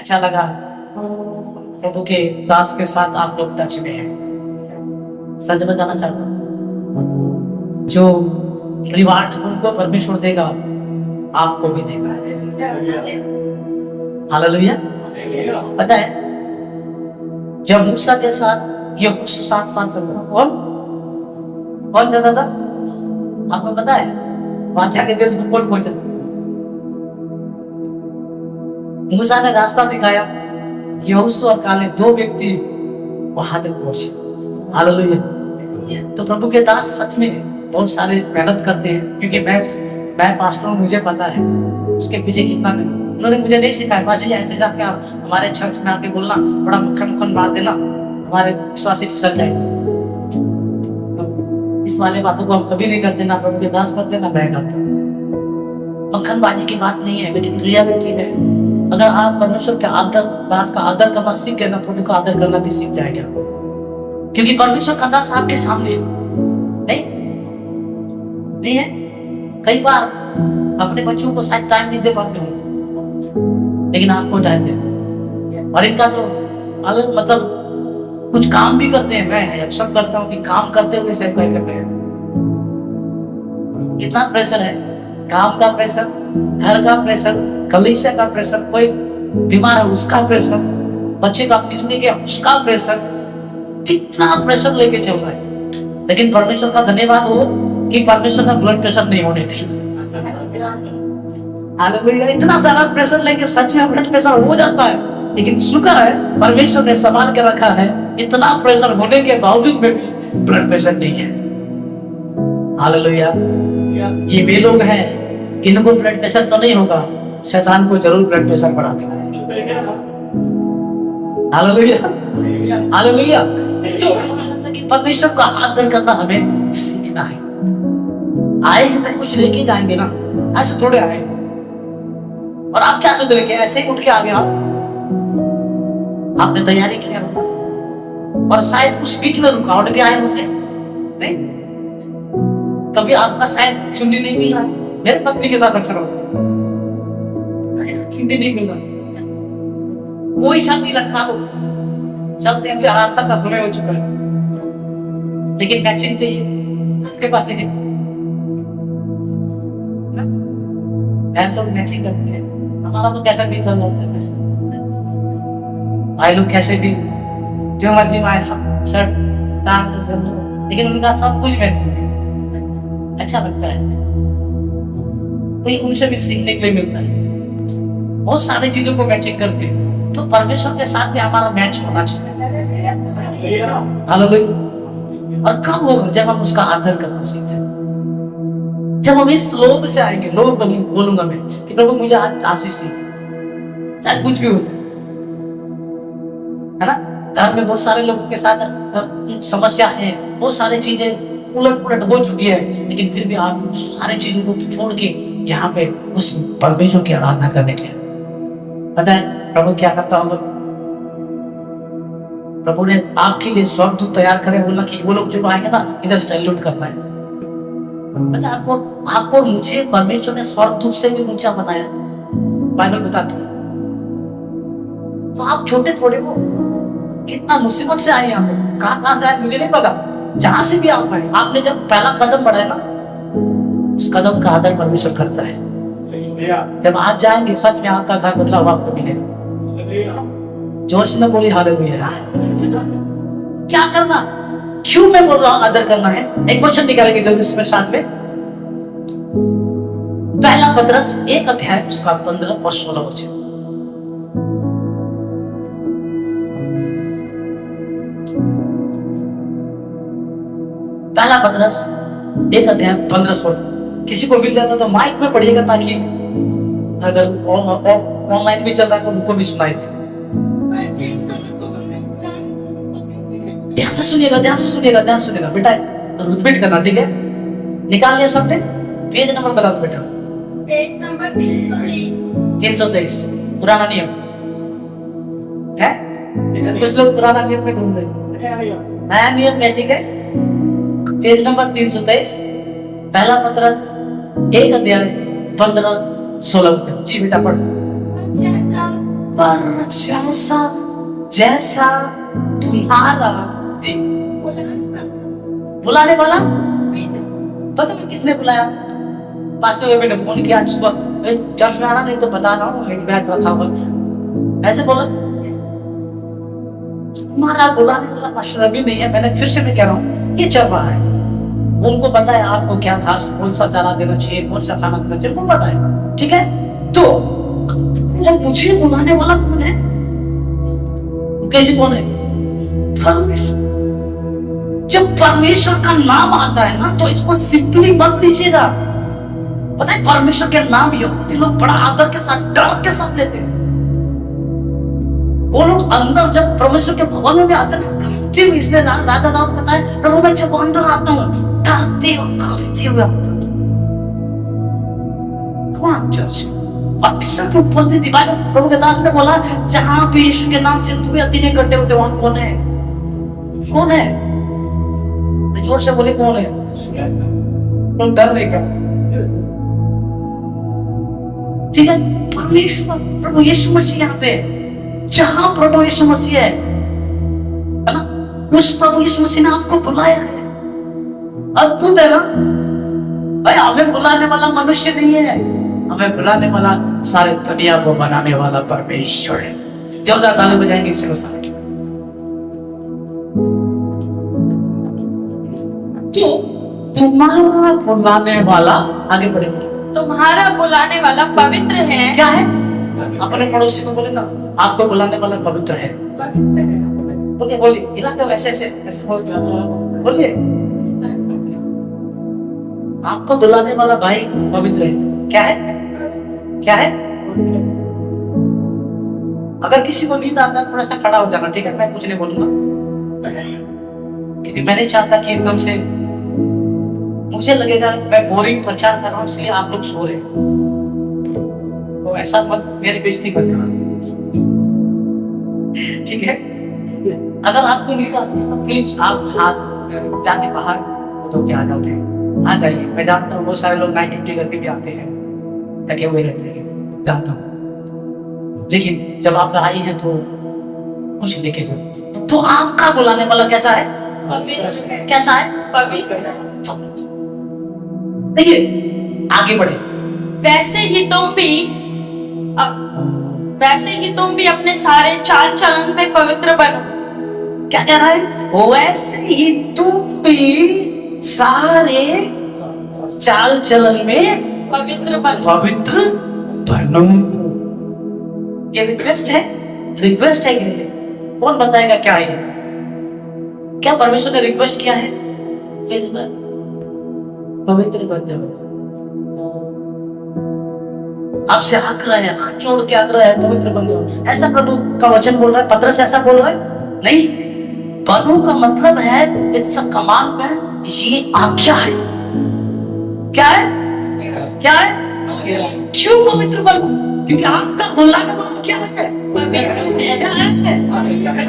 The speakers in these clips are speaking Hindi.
अच्छा लगा प्रभु के दास के साथ आप लोग टच में हैं। सच बताना चाहता हूँ, जो रिवार्ड उनको परमेश्वर देगा आपको भी देगा। हालेलुया। पता है जब मूसा के साथ यहोशू साथ साथ चल रहा, कौन चलता था आपको पता है? बादशाह के देश में कौन पहुंचा? मूसा ने रास्ता दिखाया, यहोशू और काले दो व्यक्ति वहां तक पहुंचे। हालेलुया। तो प्रभु के दास सच में बहुत सारे मेहनत करते हैं, क्योंकि मैं पास्टर हूं, मुझे पता है उसके पीछे कितना मेहनत। उन्होंने मुझे नहीं सिखाया पास्टर जी ऐसे जाके आप हमारे चर्च में आके बोलना, बड़ा मक्खन मार देना, हमारे विश्वासी फिसल जाएंगे। इस वाले बातों को हम कभी नहीं करते, ना प्रभु के दास करते ना मैं करता। मक्खनबाजी की बात नहीं है, लेकिन रियलिटी है। अगर आप परमेश्वर के आदर दास का आदर करना सीख गए ना, प्रभु का आदर करना भी सीख जाएगा, क्योंकि परमेश्वर का दास आपके सामने नहीं है। कई बार अपने बच्चों को शायद टाइम नहीं दे पाते हो, लेकिन आपको टाइम देना। और इनका तो अलग मतलब कुछ काम भी करते हैं, मैं अक्सर करता हूँ कि काम करते हुए सब कर रहे हैं। कितना प्रेशर है, काम का प्रेशर, घर का प्रेशर, कलीसिया का प्रेशर, कोई बीमार है उसका प्रेशर, बच्चे का फीस नहीं गया उसका प्रेशर, कितना प्रेशर लेके चल रहा है। लेकिन परमेश्वर का धन्यवाद हो कि परमेश्वर ने ब्लड प्रेशर नहीं होने दी। हालेलुया। इतना सारा प्रेशर लेके सच में ब्लड प्रेशर हो जाता है, लेकिन शुक्र है परमेश्वर ने संभाल के रखा है, इतना प्रेशर होने के बावजूद में भी ब्लड प्रेशर नहीं है। हालेलुया। ये वे लोग हैं इनको ब्लड प्रेशर तो नहीं होगा, शैतान को जरूर ब्लड प्रेशर बढ़ा देता है। हालेलुया। हालेलुया। तो परमेश्वर का आदर करना हमें सीखना है। आए हैं तो कुछ लेके जाएंगे ना, ऐसे थोड़े आए और आप क्या सोच रहे ऐसे ही उठ के आ गए? आपने तैयारी किया और शायद उस बीच में रुकावट भी आए होंगे, नहीं? कभी आपका शायद चुन्नी नहीं मिला, मेरे पत्नी के साथ अक्सर होता है, चुन्नी नहीं मिला, कोई सा मिला खा लो, चलते हैं, आराधना का समय हो चुका है, लेकिन मैचिंग चाहिए, आपके पास नहीं। हम लोग मैचिंग करते हैं, हमारा तो कैसा भी चल जाता है, भाई लोग कैसे भी जो मर्जी शर्ट लेकिन उनका सब कुछ मैचिंग है, अच्छा लगता है। तो उनसे भी सीखने के लिए मिलता है, बहुत सारी चीजों को मैचिंग करके। तो परमेश्वर के साथ भी हमारा मैच होना चाहिए। हालेलुया। और कब होगा? जब हम उसका आदर करना सीख जाए, जब हम इस लोभ से आएंगे। लोभ बोलूंगा मैं कि प्रभु मुझे आज आशीष दी, चाहे कुछ भी हो जाए, है ना? घर में बहुत सारे लोगों के साथ समस्या है, बहुत सारी चीजें उलट पुलट हो चुकी है, लेकिन फिर भी आप सारी चीजों को छोड़ के यहाँ पे उस परमेश्वर की आराधना करने के लिए। पता है प्रभु क्या करता होगा? प्रभु ने आपके लिए स्वर्गदूत तैयार करे, बोला कि वो लोग जो आएंगे ना, इधर सैल्यूट करना है। पता है आपको मुझे परमेश्वर ने स्वर्गदूत से भी ऊंचा बनाया, बाइबल बताती है। तो आप छोटे थोड़े हो, कितना मुसीबत से आए, आप कहां से आए मुझे नहीं पता, जहां से भी आप आए, आपने जब पहला कदम बढ़ाया ना, उस कदम का आदर परमेश्वर करता है। जब आप जाएंगे सच में आपका घर बदला हुआ आपको मिलेगा। जोर से ना बोली हालेलुया। क्या करना, क्यों मैं बोल रहा हूं आदर करना है? एक क्वेश्चन निकालेंगे जल्दी से साथ में। पहला पतरस 1 अध्याय उसका 15 और 16 वचन। पहला पतरस 1 अध्याय 15-16। किसी को मिल जाता तो माइक में पढ़िएगा, ताकि अगर ऑनलाइन भी चल रहा है तो उनको भी सुनाई दे। ध्यान से सुनिएगा, ध्यान से सुनिएगा, ध्यान से सुनिएगा बेटा, तो रिपीट करना, ठीक है? निकाल लिया सबने? पेज नंबर बता दो बेटा। पेज नंबर 323 पुराना नियम है। कुछ लोग पुराना नियम में ढूंढ रहे, नया नियम है, ठीक है? पेज नंबर 323, पहला पतरस 1 अध्याय 15-16 वचन। जी बेटा पढ़। पर जैसा जैसा तुम्हारा जी बुलाने वाला पता नहीं किसने बुलाया। पास्टर बेबी ने फोन किया आज सुबह, चर्च में आना नहीं तो बता रहा हूँ, एक बैग रखा हुआ ऐसे बोला। तुम्हारा बुलाने वाला पास्टर रवि नहीं है। मैंने फिर से मैं कह रहा हूँ ये चल रहा है, उनको पता है आपको क्या घास कौन सा चारा देना चाहिए, कौन सा खाना देना चाहिए, उनको पता है। ठीक है, तो मुझे बुलाने वाला कौन है? कैसे कौन है? परमेश्वर। जब परमेश्वर का नाम आता है ना तो इसको सिंपली मत लीजिएगा। पता है परमेश्वर के नाम यहूदी लोग बड़ा आदर के साथ डर के साथ लेते हैं। वो लोग अंदर जब परमेश्वर के भवन में आते हैं कांपते हुए, इसलिए राजा राम कहता है प्रभु मैं जब अंदर आता हूँ डरते और कांपते हुए आता हूँ। परमेश्वर की उपस्थिति प्रभु के दास ने बोला जहां भी यीशु के नाम से तुम्हें अति इकट्ठे होते वहां कौन है? कौन है? जोर से बोले कौन है? तुम डर नहीं कर। ठीक है, परमेश्वर प्रभु यीशु मसीह यहाँ पे, जहां प्रभु यीशु मसीह है ना, उस प्रभु यीशु मसीह ने आपको बुलाया है। अद्भुत है ना भाई। हमें बुलाने वाला मनुष्य नहीं है, हमें बुलाने वाला सारे दुनिया को बनाने वाला परमेश्वर है। जोरदार ताली बजाएंगे इसके साथ। तो तुम्हारा बुलाने वाला, आगे बढ़ेंगे, तुम्हारा बुलाने वाला पवित्र है। क्या है? अपने पड़ोसी को बोले ना आपको बुलाने वाला पवित्र है। बोलिए बोलिए, इलाका वैसे ऐसे ऐसे बोलिए, आपको बुलाने वाला भाई पवित्र है। क्या है? क्या है? अगर किसी को नींद आता है थोड़ा सा खड़ा हो जाना, ठीक है? मैं कुछ नहीं बोलूंगा क्योंकि मैं नहीं चाहता कि एकदम से मुझे लगेगा मैं बोरिंग प्रचार कर रहा हूँ इसलिए आप लोग सो रहे हैं। तो ऐसा मत, मेरी बेइज्जती मत करना, ठीक है? अगर आपको नींद आती है तो प्लीज आप हाथ जाके बाहर तो क्या आ जाते हैं, आ जाइए। मैं जानता हूँ बहुत सारे लोग नाइट ड्यूटी करके भी आते हैं, थके हुए रहते हैं, जानता हूँ, लेकिन जब आप आई हैं तो कुछ लेके जाओ। तो आपका बुलाने वाला कैसा है? पवित्र। कैसा है? पवित्र। देखिए आगे बढ़े। वैसे ही तुम भी अपने सारे चाल चलन में पवित्र बनो। क्या कह रहा है? वैसे ही तुम भी सारे चाल चलन में पवित्र बनो। पवित्र बनो। ये रिक्वेस्ट है, रिक्वेस्ट है। कौन बताएगा क्या है? क्या परमेश्वर ने रिक्वेस्ट किया है? किस बार? पवित्र बन जाओ। आपसे आग्रह है, हाथ जोड़ के आग्रह है, पवित्र बन जाओ। ऐसा प्रभु का वचन बोल रहा है, पत्रस ऐसा बोल रहा है? नहीं, बनो का मतलब है इट्स अ कमांड में, ये आज्ञा है। क्या है? क्या है? क्यों पवित्र बनो? क्योंकि आपका बुलाने वाला क्या है? क्या है?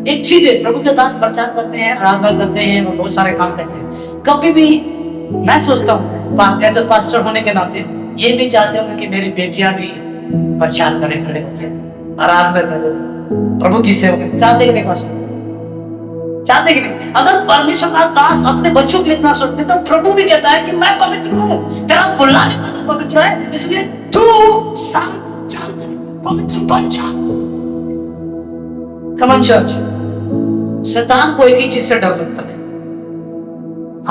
एक चीज है, प्रभु के दास प्रचार करते हैं, आराधना करते हैं और बहुत सारे काम करते हैं। कभी भी मैं सोचता हूँ एज ए पास्टर होने के नाते ये भी चाहते होंगे कि मेरी बेटियां भी प्रचार करें, खड़े होते आराधना करें, प्रभु की सेवा करें। चाहते कि नहीं पास्टर? चाहते कि नहीं? अगर परमेश्वर का दास अपने बच्चों के लिए इतना सोचते तो प्रभु भी कहता है कि मैं पवित्र हूँ, तेरा बुलाने वाला पवित्र है, इसलिए तू पवित्र बन जा। Come on church, शैतान को एक ही चीज से डर लगता है,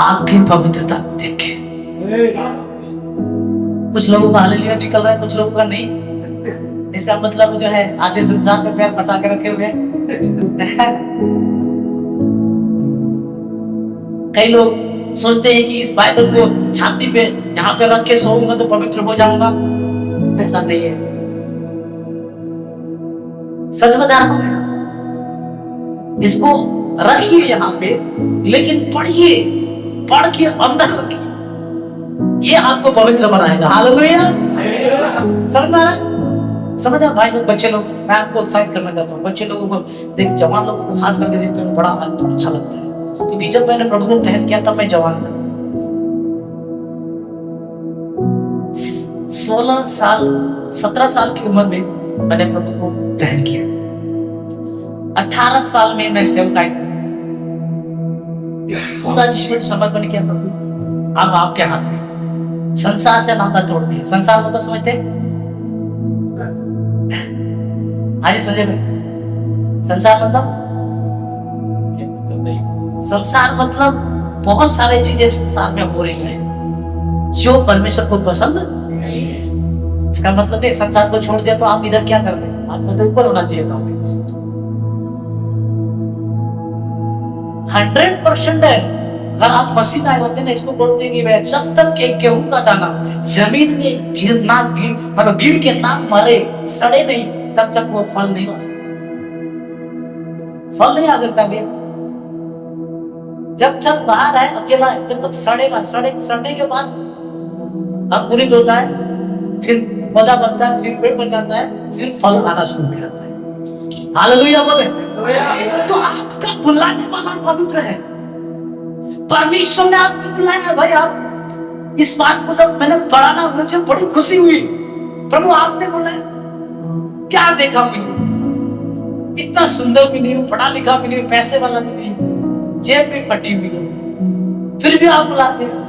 आपकी पवित्रता देखे। कुछ लोगों का हालेलुया निकल रहा है, कुछ लोगों का नहीं। इसका मतलब जो है आधे संसार में पैर फंसा के रखे हुए हैं। कई लोग सोचते हैं कि इस बाइबल को छाती पे यहाँ पे रख के सोऊंगा तो पवित्र हो जाऊंगा। ऐसा नहीं है, सच बता रहा हूं। इसको रखिए यहाँ पे, लेकिन पढ़िए, पढ़ के अंदर रखिए, ये आपको पवित्र बनाएगा। हालेलुया। समझ में आ रहा है? समझ आ भाई लोग, बच्चे लोग, मैं आपको उत्साहित करना चाहता हूँ। बच्चे लोगों को देख, जवान लोगों को खास करके देखते हैं, बड़ा अच्छा लगता है, क्योंकि जब मैंने प्रभु को ग्रहण किया तब मैं जवान था। 16 साल 17 साल की उम्र में मैंने प्रभु को ग्रहण किया। 18 साल में मैं सेवकाई पूरा जीवन समर्पण किया प्रभु। अब आपके हाथ में संसार से नाता तोड़ दिया। संसार मतलब समझते आइए संजय भाई, संसार मतलब संसार मतलब बहुत सारी चीजें संसार में हो रही हैं जो परमेश्वर को पसंद नहीं है। इसका मतलब नहीं संसार को छोड़ दिया तो आप इधर क्या कर रहे हैं, आपको तो ऊपर होना चाहिए था। 100% है। अगर आप मसीह में आए होते ना, इसको बोलते हैं कि वह जब तक एक गेहूं का दाना जमीन में मतलब गिर के ना मरे, सड़े नहीं, तब तक वो फल नहीं आ सकता। फल नहीं आ सकता भैया। जब तक बाहर है अकेला है, जब तक सड़ेगा, सड़ने के बाद अंकुरित होता है, फिर पौधा बनता है, फिर पेड़ बन जाता है, फिर फल आना शुरू हो जाता है। हालेलुया बोले। तो आपका बुलाने वाला पवित्र है। परमेश्वर ने आपको बुलाया भाई। आप इस बात को जब मैंने पढ़ा ना, मुझे बड़ी खुशी हुई। प्रभु आपने बुलाया, क्या देखा मुझे, इतना सुंदर भी नहीं हूँ, पढ़ा लिखा भी नहीं हूँ, पैसे वाला भी नहीं, जेब भी फटी हुई है, फिर भी आप बुलाते हैं।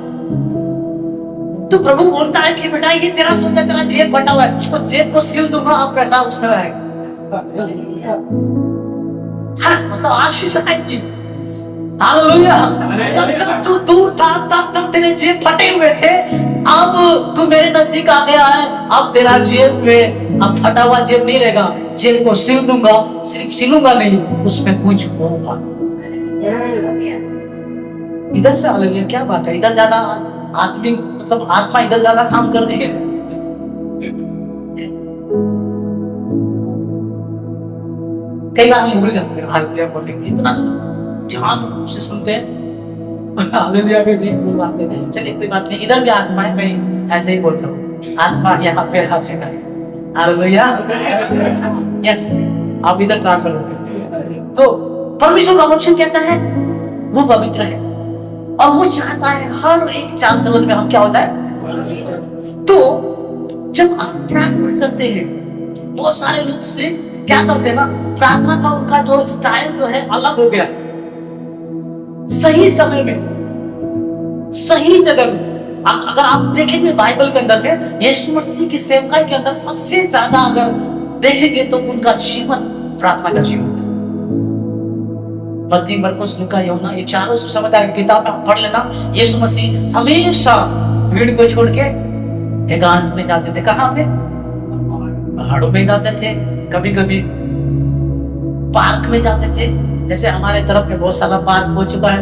तो प्रभु बोलता है कि बेटा ये तेरा सोचा, तेरा जेब फटा हुआ है, उसको जेब को सील दूंगा, आप पैसा उसमें रहेगा। मतलब आशीष आएगी। हालेलुया। जब तक तू दूर था तब तक तेरे जेब फटे हुए थे, अब तू मेरे नजदीक आ गया है, अब तेरा जेब में अब फटा हुआ जेब नहीं रहेगा, जेब को सील दूंगा। सिर्फ सीलूंगा नहीं, उसमें कुछ होगा। इधर से हालेलुया, क्या बात है। इधर ज्यादा आत्मिक मतलब आत्मा इधर ज्यादा काम कर रही है। कई बार हम भूल जाते हैं हालेलुया बोलने के, इतना ध्यान से सुनते हैं हालेलुया में भी कोई बात नहीं। चलिए कोई बात नहीं, इधर भी आत्मा है, मैं ऐसे ही बोल रहा हूँ, आत्मा यहाँ पे हाथ हालेलुया। यस, आप इधर ट्रांसफर हो गए। तो परमेश्वर का वचन कहता है वो पवित्र है और वो चाहता है हर एक चाल चलन में हम क्या हो जाए। तो जब आप प्रार्थना करते हैं, बहुत सारे लोग से क्या करते हैं ना, प्रार्थना का उनका जो स्टाइल जो है अलग हो गया। सही समय में, सही जगह में, अगर आप देखेंगे बाइबल के अंदर में यीशु मसीह की सेवकाई के अंदर सबसे ज्यादा अगर देखेंगे तो उनका जीवन प्रार्थना का जीवन था। मत्ती, मरकुस, लूका, यूहन्ना, ये चारों सुसमाचार की किताब में पढ़ लेना। यीशु मसीह हमेशा भीड़ को छोड़ के एकांत में जाते थे। कहां पे? पहाड़ों में जाते थे, कभी कभी पार्क में जाते थे। जैसे हमारे तरफ में बहुत सारा पार्क हो चुका है,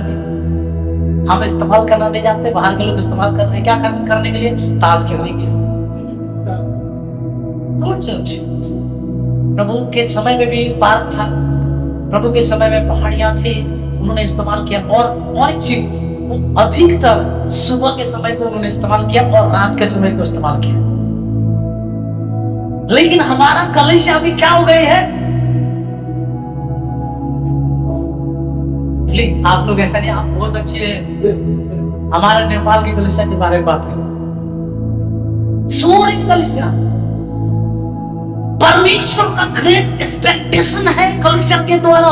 हम इस्तेमाल करना नहीं जानते, बाहर के लोग इस्तेमाल कर रहे हैं। क्या करने के लिए? ताश खेलने के लिए। प्रभु के समय में भी पार्क था, प्रभु के समय में पहाड़ियां थी, उन्होंने इस्तेमाल किया। और एक चीज, अधिकतर सुबह के समय को उन्होंने इस्तेमाल किया और रात के समय को इस्तेमाल किया। लेकिन हमारा कलिसिया अभी क्या हो गई है? आप लोग ऐसा नहीं, आप बहुत अच्छे हैं। हमारे नेपाल की कलिसिया के बारे में बात करें, सूर्य की कलिसिया, परमेश्वर का ग्रेट एक्सपेक्टेशन है कलिसिया के द्वारा।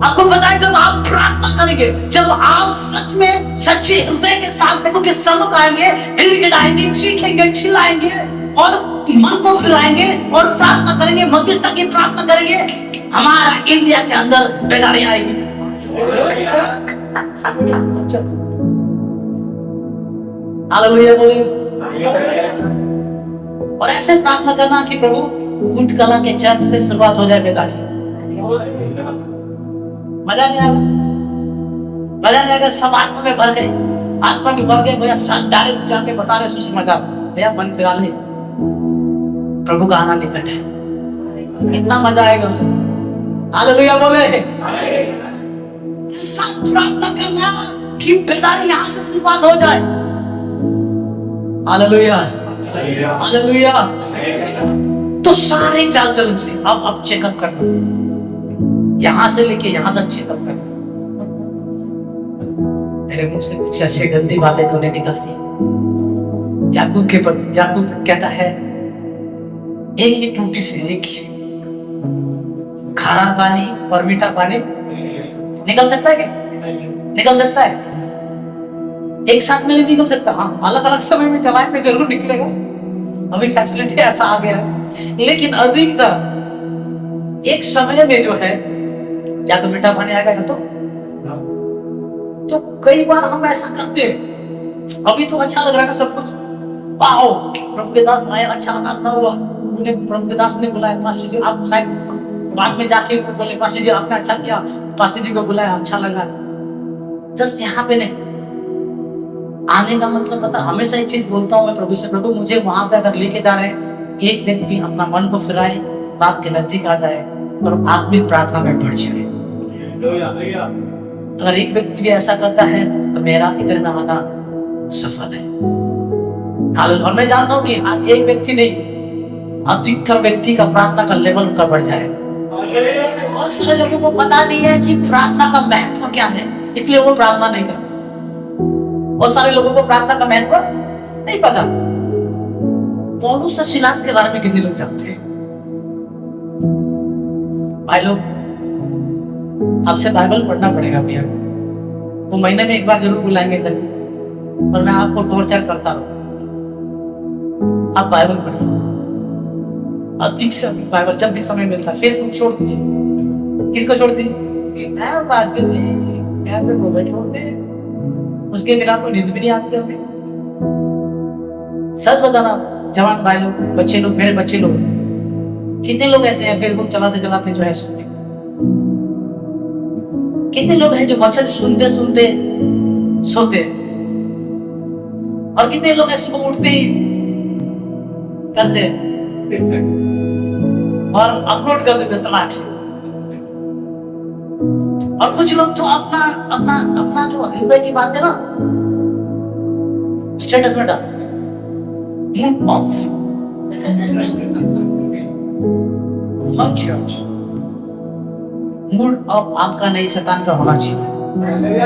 आपको पता है, जब आप प्रार्थना करेंगे, जब आप सच में सच्चे हृदय के साथ प्रभु के सम्मुख आएंगे, गिड़गिड़ाएंगे, चीखेंगे, चिल्लाएंगे और मन को फिराएंगे और प्रार्थना करेंगे, मध्यस्थता की प्रार्थना करेंगे, हमारा इंडिया के अंदर बेदारी आएगी। हालेलुया बोले। और ऐसे प्रार्थना करना कि प्रभु गुट कला के चर्च से शुरुआत हो जाए बेदारी। मजा नहीं आएगा, मजा नहीं आएगा। सब आत्मा में भर गए, आत्मा में भर गए भैया, डायरेक्ट जाके बता रहे सुसमाचार, भैया मन फिरा ले, प्रभु का आना निकट है, कितना मजा आएगा। हालेलुया बोले। सब प्रार्थना करना कि बेदारी यहाँ से शुरुआत हो जाए। Hallelujah, hallelujah. तो सारे चाल चलन से अब चेकअप करना, यहां से लेके यहां तक चेकअप करना। मेरे मुंह से कुछ ऐसी गंदी बातें तो नहीं निकलती। याकूब कहता है, एक ही टूटी से, खारा पानी और मीठा पानी निकल सकता है क्या? निकल सकता है? एक साथ में नहीं निकल सकता। हाँ, अलग अलग समय में चलाए तो जरूर निकलेगा। अभी फैसिलिटी ऐसा आ गया है, लेकिन अधिकतर एक समय में जो है या तो मीठा पानी आएगा या तो कई बार हम ऐसा करते हैं। अभी तो अच्छा लग रहा है ना सब कुछ, वाह प्रभु के दास आए, अच्छा आनंद हुआ। उन्हें प्रभु के दास ने बुलाया, पास्टर जी आप शायद बाद में जाके बोले पास्टर जी आपने अच्छा किया, पास्टर जी को बुलाया, अच्छा लगा। जस्ट यहाँ पे नहीं आने का मतलब पता, हमेशा एक चीज बोलता हूँ मैं प्रभु से, प्रभु मुझे वहां पे अगर लेके जा रहे हैं, एक व्यक्ति अपना मन को फिराए, बाप के नजदीक आ जाए और आत्मिक प्रार्थना में बढ़ जाए। अगर एक व्यक्ति भी ऐसा करता है तो मेरा इधर में आना सफल है। और मैं जानता हूँ कि एक व्यक्ति नहीं, अधिकतर व्यक्ति का प्रार्थना का लेवल उनका बढ़ जाएगा। बहुत सारे लोगों को पता नहीं है कि प्रार्थना का महत्व क्या है, इसलिए वो प्रार्थना नहीं करते। बहुत सारे लोगों को प्रार्थना का महत्व नहीं पता। पौलुस और सिलास के बारे में कितने लोग जानते हैं? भाई लोग, आपसे बाइबल पढ़ना पड़ेगा भैया। वो महीने में एक बार जरूर बुलाएंगे इधर, और मैं आपको टॉर्चर करता रहूं। आप बाइबल पढ़िए, अधिक से अधिक बाइबल, जब भी समय मिलता है। फेसबुक छोड़ दीजिए। किसको छोड़ दीजिए? पास्टर जी कैसे मोबाइल छोड़ते हैं, उसके बिना तो नींद भी नहीं आती हमें। सच बताना जवान भाई लोग, बच्चे लोग, मेरे बच्चे लोग, कितने लोग ऐसे हैं फेसबुक चलाते चलाते जो है सुनते? कितने लोग हैं जो वचन सुनते सुनते सोते? और कितने लोग ऐसे उठते ही करते और अपलोड कर देते तलाक से। और कुछ लोग तो अपना अपना अपना जो हृदय की बात है ना, स्टेटस में डालते हैं, मूड ऑफ। मूड ऑफ आपका नहीं, शैतान का होना चाहिए।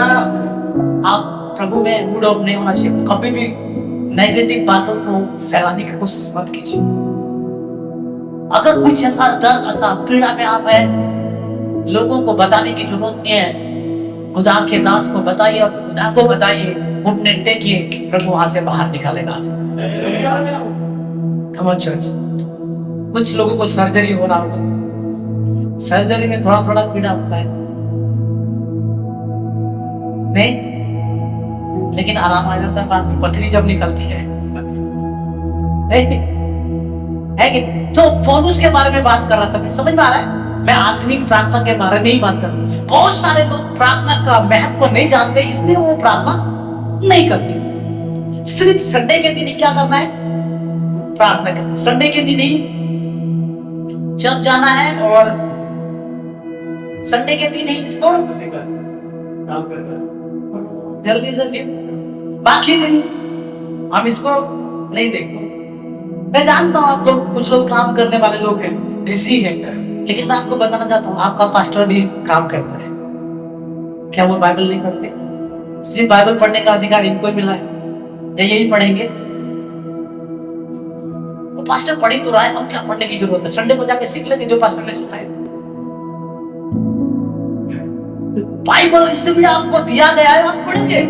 आप प्रभु में मूड ऑफ नहीं होना चाहिए। कभी भी नेगेटिव बातों को फैलाने की कोशिश मत कीजिए। अगर कुछ ऐसा दर्द, ऐसा पीड़ा में आप है, लोगों को बताने की जरूरत नहीं है। खुदा के दास को बताइए और खुदा को बताइए, घुटने टेकिए, प्रभु वहां से बाहर निकालेगा। कुछ लोगों को सर्जरी हो रहा होगा, सर्जरी में थोड़ा थोड़ा पीड़ा होता है नहीं, लेकिन आराम आ जाता है बाद में, पथरी जब निकलती है कि तो पौलुस के बारे में बात कर रहा था मैं, समझ में आ रहा है? मैं आत्मिक प्रार्थना के बारे में ही बात कर रहा हूँ। बहुत सारे लोग प्रार्थना का महत्व नहीं जानते, इसलिए वो प्रार्थना नहीं करते। सिर्फ संडे के दिन ही क्या करना है? प्रार्थना करना। संडे के दिन ही जब जाना है और संडे के दिन ही इसको जल्दी जल्दी, बाकी दिन हम इसको नहीं देखते। मैं जानता हूँ आप लोग, कुछ लोग काम करने वाले लोग हैं, बिजी हैं, लेकिन मैं आपको बताना चाहता हूँ आपका पास्टर भी काम करता है। क्या वो बाइबल नहीं पढ़ते? सिर्फ बाइबल पढ़ने का अधिकार इनको ही मिला है या यही पढ़ेंगे? वो पास्टर पढ़ ही तो रहा है, हम क्या पढ़ने की जरूरत है? संडे को जाके सीख लेंगे जो पास्टर ने सिखाया। बाइबल इसलिए आपको दिया गया है, आप पढ़ेंगे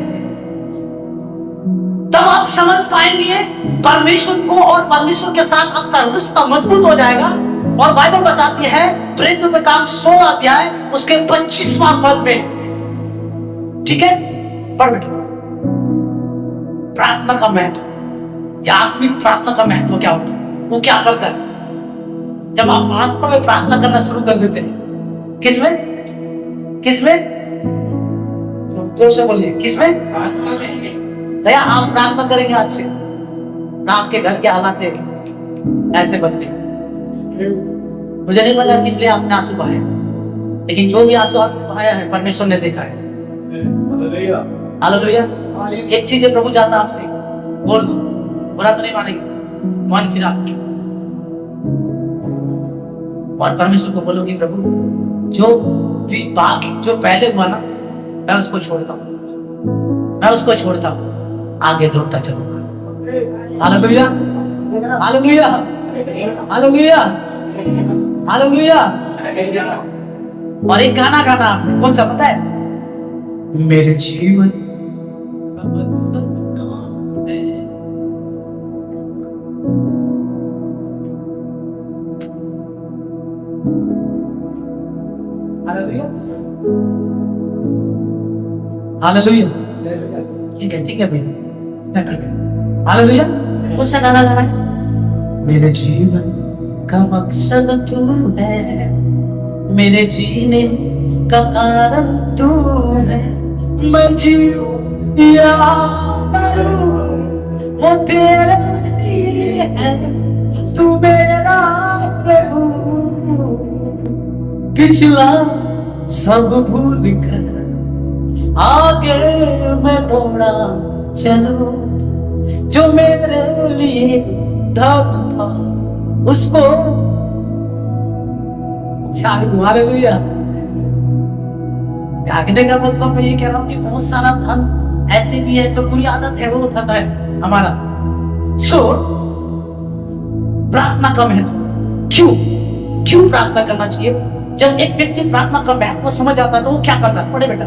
तब आप समझ पाएंगे परमेश्वर को, और परमेश्वर के साथ आपका रिश्ता मजबूत हो जाएगा। और बाइबल बताती है प्रेरितों के काम 16 अध्याय उसके 25वां पद में, ठीक है, पढ़ बेटे। प्रार्थना का महत्व या आत्मिक प्रार्थना का महत्व क्या होता है? वो क्या करता है? जब आप आत्मा में प्रार्थना करना शुरू कर देते हैं, किसमें? किसमें? जोर से बोलिए, किसमें? भैया आप प्रार्थना करेंगे आज से, ना आपके घर के हालात ऐसे बदले। मुझे नहीं पता किस लिए आपने आंसू बहाया, लेकिन जो भी आंसू आपने बहाया है परमेश्वर ने देखा है। हालेलुया। एक चीज है प्रभु चाहता आपसे, बोल दो, बुरा तो नहीं मानेंगे, मन फिरा और परमेश्वर को बोलो कि प्रभु जो बात जो पहले हुआ ना, मैं उसको छोड़ता हूँ, मैं उसको छोड़ता हूँ, आगे दौड़ता चलूंगा। Hallelujah, hallelujah, hallelujah. हालेलुया। और एक गाना गाना आपने, कौन सा पता है? मेरे जीवन का मकसद है। Hallelujah, hallelujah. ठीक है भैया, ठीक है। हालेलुया। कौन सा गाना गाना है? मेरे जीवन का मकसद तू है, मेरे जीने का कारण तू है। मैं जीऊं या मरूं वो तेरे लिए है, तू मेरा प्रभु। पिछला सब भूल कर आगे मैं दौड़ा चलो, जो मेरे लिए दर्द था उसको हालेलुया। त्यागने का मतलब मैं ये कह रहा हूँ कि बहुत सारा धन ऐसे भी है जो बुरी आदत है, वो धन है हमारा। सो प्रार्थना का महत्व क्यों प्रार्थना करना चाहिए? जब एक व्यक्ति प्रार्थना का महत्व समझ आता है तो वो क्या करता है? पढ़े बेटा,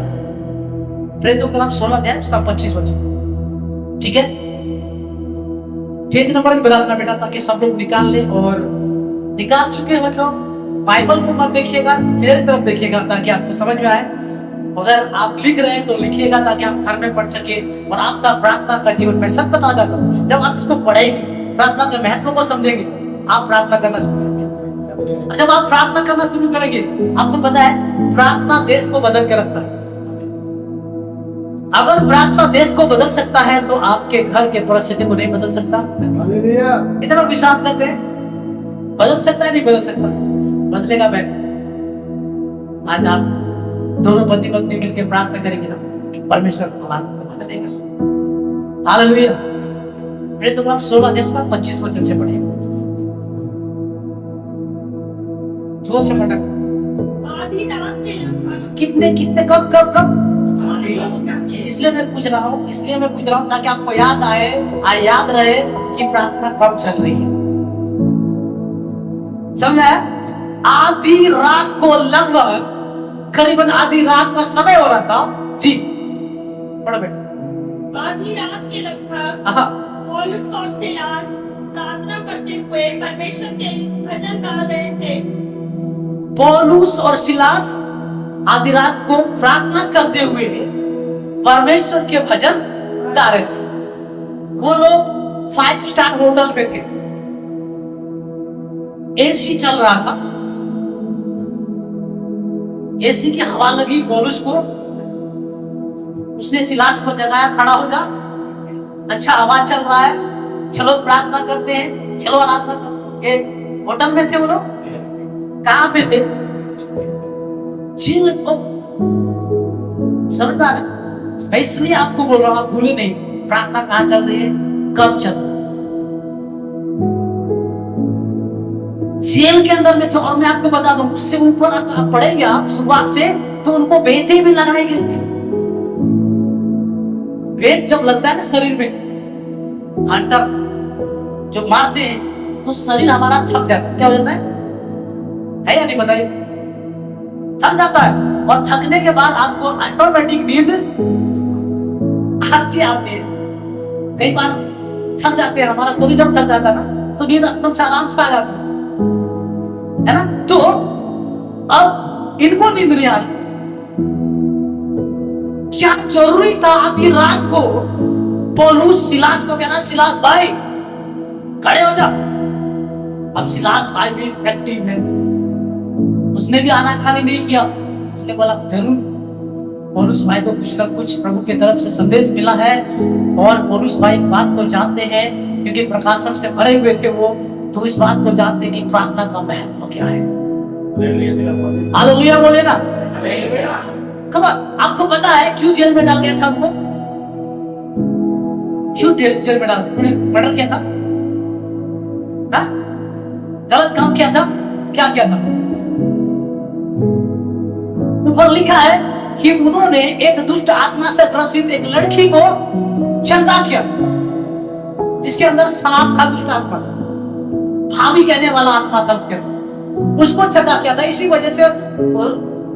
प्रेरितों के नाम 16 अध्याय उसका 25 वचन, ठीक है? पेज नंबर भी बता देना बेटा, ताकि सब लोग निकाल ले। और निकाल चुके हो तो बाइबल को मत देखिएगा, मेरी तरफ देखिएगा ताकि आपको समझ में आए। अगर आप लिख रहे हैं तो लिखिएगा ताकि आप घर में पढ़ सके और आपका प्रार्थना का जीवन में सच बता जाता हूँ। जब आप इसको पढ़ेंगे, प्रार्थना के महत्व को समझेंगे, आप प्रार्थना करना शुरू करेंगे। जब आप प्रार्थना करना शुरू करेंगे, आपको पता है प्रार्थना देश को बदल के रखता है। अगर प्रार्थना देश को बदल सकता है तो आपके घर के परिस्थिति को नहीं बदल सकता? इतना विश्वास करते हैं? बदल सकता है? नहीं बदल सकता? बदलेगा। मैं आज आप दोनों पति पत्नी मिलकर प्रार्थना करेंगे ना, परमेश्वर आपको बदलेगा। हालेलुया। फिर तो आप 16 अध्याय का 25 वचन से पढ़ेंगे। जोर से पढ़ना। कितने कितने कब कब कब? इसलिए मैं पूछ रहा हूँ ताकि आपको याद याद रहे कि प्रार्थना कब चल रही है। समझा? आधी रात को, लगभग करीबन आधी रात का समय हो रहा था जी। पढ़ो बेटा। आधी रात के लगभग पौलुस और सिलास प्रार्थना करते हुए परमेश्वर के भजन गा रहे थे। पौलुस और सिलास आधी रात को प्रार्थना करते हुए परमेश्वर के भजन गा रहे थे। वो लोग 5 स्टार होटल में थे, एसी चल रहा था, एसी की हवा लगी पौलुस को। उसने सिलास को जगाया, खड़ा हो जा, अच्छा हवा चल रहा है, चलो प्रार्थना करते हैं, चलो आराधना करते हैं। होटल में थे वो लोग। कहां पे थे? समझ पा रहे? मैं इसलिए आपको बोल रहा हूं, आप भूले नहीं प्रार्थना कहां चल रही है, कब चल रही है। जेल के अंदर में थे। और मैं आपको बता दूं, उससे ऊपर आप पढ़ेंगे आप शुरुआत से, तो उनको बेटे भी लगाई गई थी। वेद जब लगता है ना शरीर में, हंटर जो मारते हैं तो शरीर हमारा थक जाता है। क्या हो जाता है या नहीं बताइए? थक जाता है। और थकने के बाद आपको ऑटोमेटिक नींद आती है। कई बार थक जाते हैं, हमारा शरीर जब थक जाता है ना तो नींद एकदम से आराम से आ जाती है ना? तो अब इनको नींद नहीं आ रही। क्या जरूरी था आधी रात को पौलुस सिलास को कहना, सिलास भाई खड़े हो जा। अब सिलास भाई भी एक्टिव है, उसने भी आना खाली नहीं किया। उसने बोला जरूर पौलुस भाई को कुछ ना कुछ प्रभु की तरफ से संदेश मिला है। और पौलुस भाई बात को जानते हैं क्योंकि प्रकाशन से भरे हुए थे वो, तो इस बात को जानते हैं कि प्रार्थना का महत्व क्या है। हालेलुया बोले ना। आपको पता है क्यों जेल में डाल गया था उनको? क्यों जेल में डाल? मर्डर किया था ना? गलत काम किया था? क्या किया था? ऊपर लिखा है कि उन्होंने एक दुष्ट आत्मा से ग्रसित एक लड़की को चंदा किया, जिसके अंदर सांप का दुष्ट आत्मा था, हावी कहने वाला आत्मा था उसके अंदर। उसको छटा किया था। इसी वजह से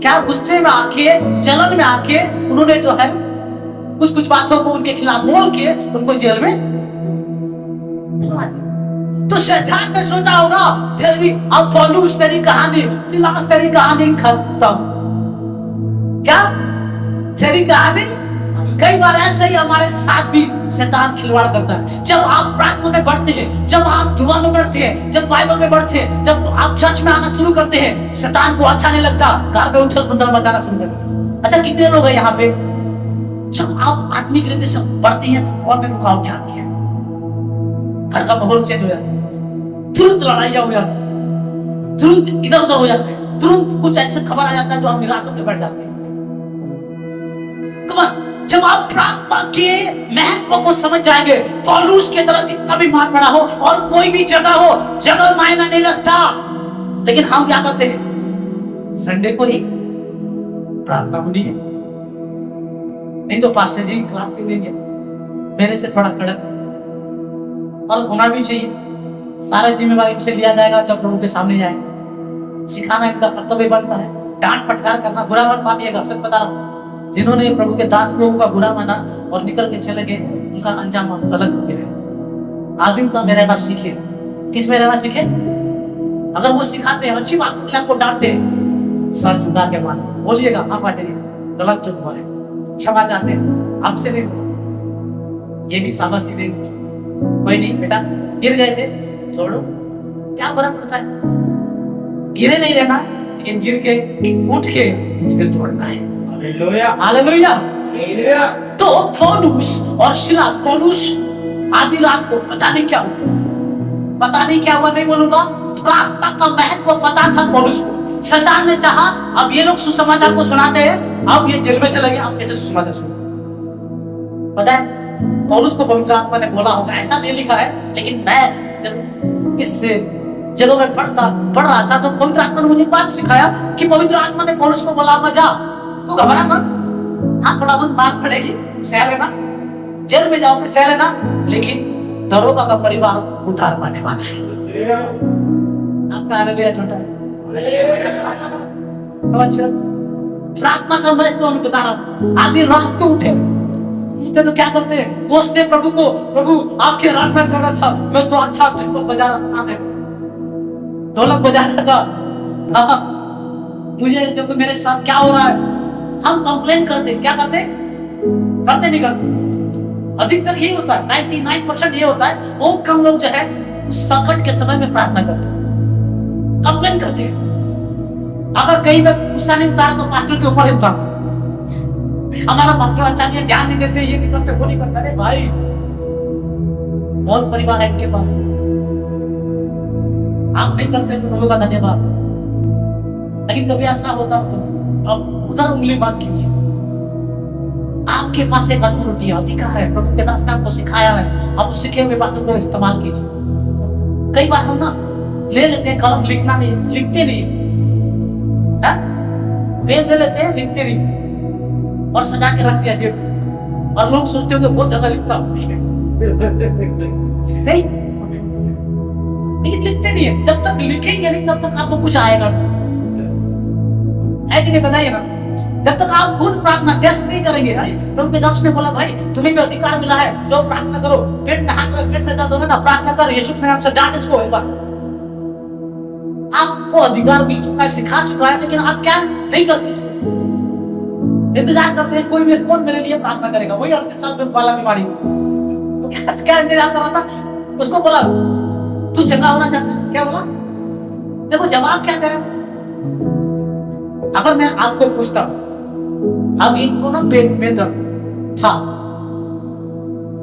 क्या गुस्से में आके, जलन में आके उन्होंने जो है कुछ कुछ बातों को उनके खिलाफ बोल के उनको जेल में डलवा दिया। तो शैतान ने सोचा होगा तेरी अब पौलुस तेरी कहानी, सिलास तेरी कहानी खत्म। क्या तेरी कहानी? कई बार ऐसे ही हमारे साथ भी शैतान खिलवाड़ करता है। जब आप प्रार्थना में बढ़ते हैं, जब आप दुआ में बढ़ते हैं, जब बाइबल में बढ़ते हैं, जब आप चर्च में आना शुरू करते हैं, शैतान को अच्छा नहीं लगता, घर में उछल पुथल मचाना शुरू करते हैं। अच्छा, कितने लोग हैं यहाँ पे जब आप आत्मिक रीति से बढ़ते हैं तो और भी रुकावटें आती है, घर का माहौल चेंज हो जाता है, तुरंत लड़ाइयां हो जाती है, तुरंत इधर उधर हो जाता है, तुरंत कुछ ऐसे खबर आ जाता है जो हम निराश होकर बैठ जाते हैं। जब आप प्रार्थना के महत्व को समझ जाएंगे, पौलुस की तरह जितना भी मान बड़ा हो और कोई भी जगह हो, जगह मायना नहीं रखता। लेकिन हम क्या करते हैं? संडे को ही प्रार्थना होनी है, नहीं तो पास्टर जी क्लास के लिए मेरे से थोड़ा कड़क, और होना भी चाहिए। सारा जिम्मेवारी से लिया जाएगा जब प्रभु के सामने जाए। सिखाना इनका कर्तव्य बनता है, डांट फटकार करना बुरा मत मानिएगा। सच बता रहा हूं, जिन्होंने प्रभु के दास लोगों का बुरा माना और निकल के चले गए, उनका अंजाम गलत हो गया। आदिमता में रहना सीखे। किस में रहना सीखे? अगर वो सिखाते हैं, अच्छी बात के लिए आपको डांटते हैं, सर झुका के मान बोलिएगा, हाँ पाजी गलत जो हुआ है, क्षमा चाहते हैं, आपसे नहीं। ये भी शाबाशी दे, कोई नहीं बेटा, गिर गए थे छोड़ो, क्या फर्क पड़ता है? गिरे नहीं रहना, लेकिन गिर के उठ के फिर छोड़ना है। हालेलुया। तो पौलुस और सिलास, पौलुस आधी रात को पता नहीं क्या हुआ, पता नहीं क्या हुआ नहीं बोलूंगा, प्रार्थना का महत्व पता था पौलुस को। शैतान ने चाहा अब ये लोग सुसमाचार को सुनाते हैं, अब ये जेल में चले गए, अब कैसे सुसमाचार सुना? पता है पौलुस को पवित्र आत्मा ने बोला होगा, ऐसा नहीं लिखा है, लेकिन मैं जब इस जगह में पढ़ रहा था तो पवित्र आत्मा ने मुझे बात सिखाया कि पवित्र आत्मा ने पौलुस को बोला होगा, जा तू घबरा मत, हाँ थोड़ा बहुत मार पड़ेगी, सह लेना, जेल में जाओगे सह लेना, लेकिन दरोगा का परिवार उद्धार पाने वाला है। आपका हालेलुया छोटा है। प्रार्थना का मैं तो बता रहा हूँ, आधी रात को उठे तो क्या करते हैं? कोसते प्रभु को, प्रभु आपकी आराधना कर रहा था, मैं तो अच्छा बजा रहा था, ढोलक बजा रहा था, मुझे देखो मेरे साथ क्या हो रहा है। हम कंप्लेन करते, क्या करते नहीं करते? अधिकतर यही होता है, 99% ये होता है। बहुत कम लोग जो है उस संकट के समय में प्रार्थना करते, कंप्लेन करते। अगर कहीं में गुस्सा नहीं उतारा तो पास्टर के ऊपर ही उतारते, हमारा पास्टर अच्छा नहीं, ध्यान नहीं देते, ये नहीं करते, वो नहीं करते। अरे भाई, बहुत परिवार है इनके पास, आप नहीं करते तो प्रभु का धन्यवाद। लेकिन कभी ऐसा होता हो तो अब उधर उंगली बात कीजिए। आपके पास एक अथॉरिटी है, अधिकार है, प्रभु के दास ने आपको सिखाया है, आप उस सीखे हुए बातों को इस्तेमाल कीजिए। कई बार हम ना ले लेते हैं कलम, लिखना नहीं, लिखते नहीं, पेन ले लेते हैं, लिखते नहीं, और सजा के रख दिया जेब, और लोग सोचते हो बहुत ज्यादा लिखता नहीं, लेकिन लिखते नहीं है। जब तक लिखेंगे नहीं तब तक आपको कुछ आएगा नहीं, बताइए ना। जब तक आप खुद प्रार्थना टेस्ट नहीं करेंगे, प्रभु के दास ने बोला भाई तुम्हें भी अधिकार मिला है, जो प्रार्थना करो, पेट में हाथ रख, पेट में दर्द हो ना, प्रार्थना कर, यीशु के नाम से डांट इसको एक बार। आपको अधिकार मिल चुका है, सिखा चुका है, लेकिन आप क्या नहीं करते इसको, इंतजार करते हैं कोई मेरे लिए प्रार्थना करेगा। वही 38 साल में वाला बीमारी, तो क्या इंतजार कर रहा था? उसको बोला तू चंगा होना चाहता है, क्या बोला? देखो जवाब क्या दे। अगर मैं आपको पूछता अब इनको ना पेट में दर्द था,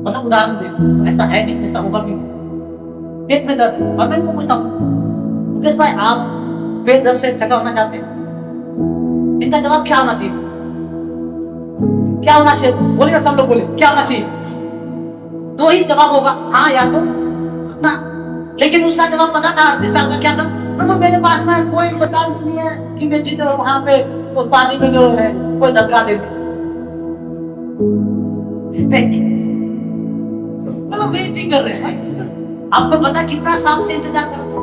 मतलब उदाहरण दे, ऐसा है नहीं, ऐसा होगा भी, पेट में दर्द, और मैं इनको पूछता हूँ मुकेश भाई आप पेट दर्द से थका होना चाहते हैं, इनका जवाब क्या होना चाहिए? क्या होना चाहिए? बोलिए सब लोग, बोले क्या होना चाहिए? दो ही जवाब होगा, हाँ या तो ना। लेकिन उसका जवाब पता था 38 साल का क्या था? प्रभु मेरे पास में कोई पता नहीं है कि मैं जिधर वहां पे वो पानी में जो है कोई धक्का दे दे, मतलब वेटिंग कर रहे हैं। आपको पता कितना साल से इंतजार कर रहे हैं?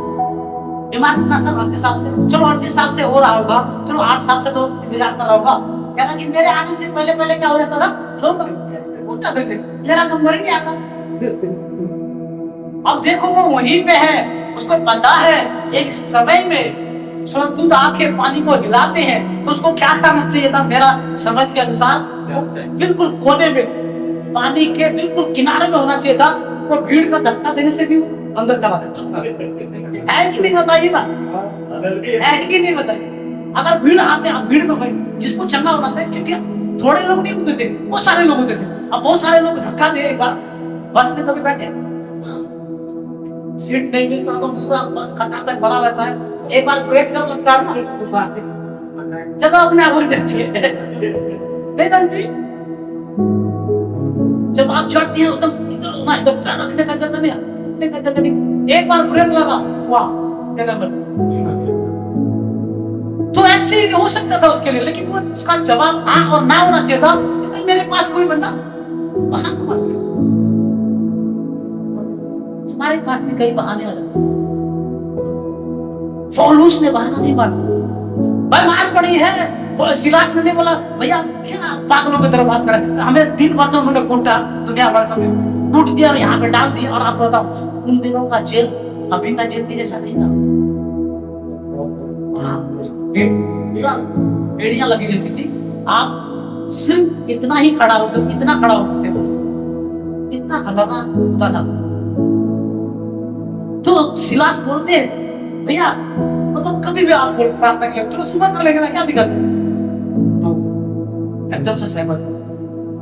बीमार कितना साल? 38 साल से। चलो 38 साल से हो रहा होगा, चलो 8 साल से तो इंतजार कर रहा होगा। कहना कि मेरे आने से पहले पहले क्या हो जाता था, लोग पूछ जाते थे, मेरा नंबर ही नहीं आता। अब देखो वो वहीं पे है, उसको पता है एक समय में स्वर्गदूत आके पानी को हिलाते हैं, तो उसको क्या करना चाहिए था? मेरा समझ के अनुसार बिल्कुल कोने में, पानी के बिल्कुल किनारे में होना चाहिए था। वो भीड़ का धक्का देने से भी अंदर चला जाता है कि नहीं? बताइए ना, है कि नहीं? बताइए। अगर भीड़ आते, अब भीड़ में भाई जिसको चंगा होना था, क्योंकि थोड़े लोग नहीं होते थे, वो सारे लोग होते थे। अब बहुत सारे लोग धक्का दे, एक बार बस में कभी बैठे, सीट नहीं मिलता तो पूरा बस खचाखच भरा रहता है। एक बार ब्रेक जब लगता है ना, जगह अपने आप उड़ जाती है, नहीं बनती। जब आप चढ़ती है एकदम पैर रखने का जगह नहीं, रखने का जगह नहीं। एक बार ब्रेक लगा, वाह क्या नंबर। तो ऐसे ही हो सकता था उसके लिए, लेकिन वो उसका जवाब हाँ और ना होना चाहिए था। तो मेरे पास कोई बंदा वहां, हमारे पास भी कई बहाने आ जाते हैं। पौलुस ने बहाना नहीं मारा, बीमार पड़ी है, सिलास ने नहीं बोला भैया क्या पागलों की तरह बात कर रहे हैं, हमें दिन भर तो उन्होंने कूटा, दुनिया भर का कूट दिया और यहाँ पे डाल दिया। और आप बताओ उन दिनों का जेल अभी का जेल भी जैसा नहीं था। बेड़ियां लगी रहती थी, आप सिर्फ इतना ही खड़ा हो सकते, इतना खड़ा हो सकते, बस इतना खतरनाक होता था। तो सिलास बोलते हैं भैया मतलब कभी भी आप प्रार्थना के लिए तो सुबह कर लेगा, क्या दिक्कत है? एकदम से सहमत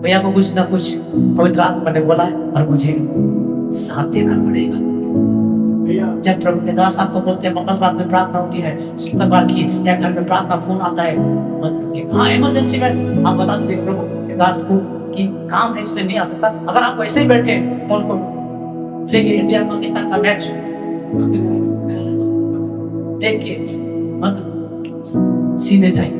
भैया को कुछ ना कुछ पवित्र आत्मा ने बोला है और मुझे साथ देना पड़ेगा। जब प्रभु के दास आपको बोलते हैं मंगलवार में प्रार्थना होती है, शुक्रवार की या घर में प्रार्थना फोन आता है, हाँ इमरजेंसी में आप बता दीजिए प्रभु के दास को कि काम है इसलिए नहीं आ सकता। अगर आप वैसे ही बैठे फोन को लेके इंडिया पाकिस्तान का मैच देख के मत सीधे जाइए,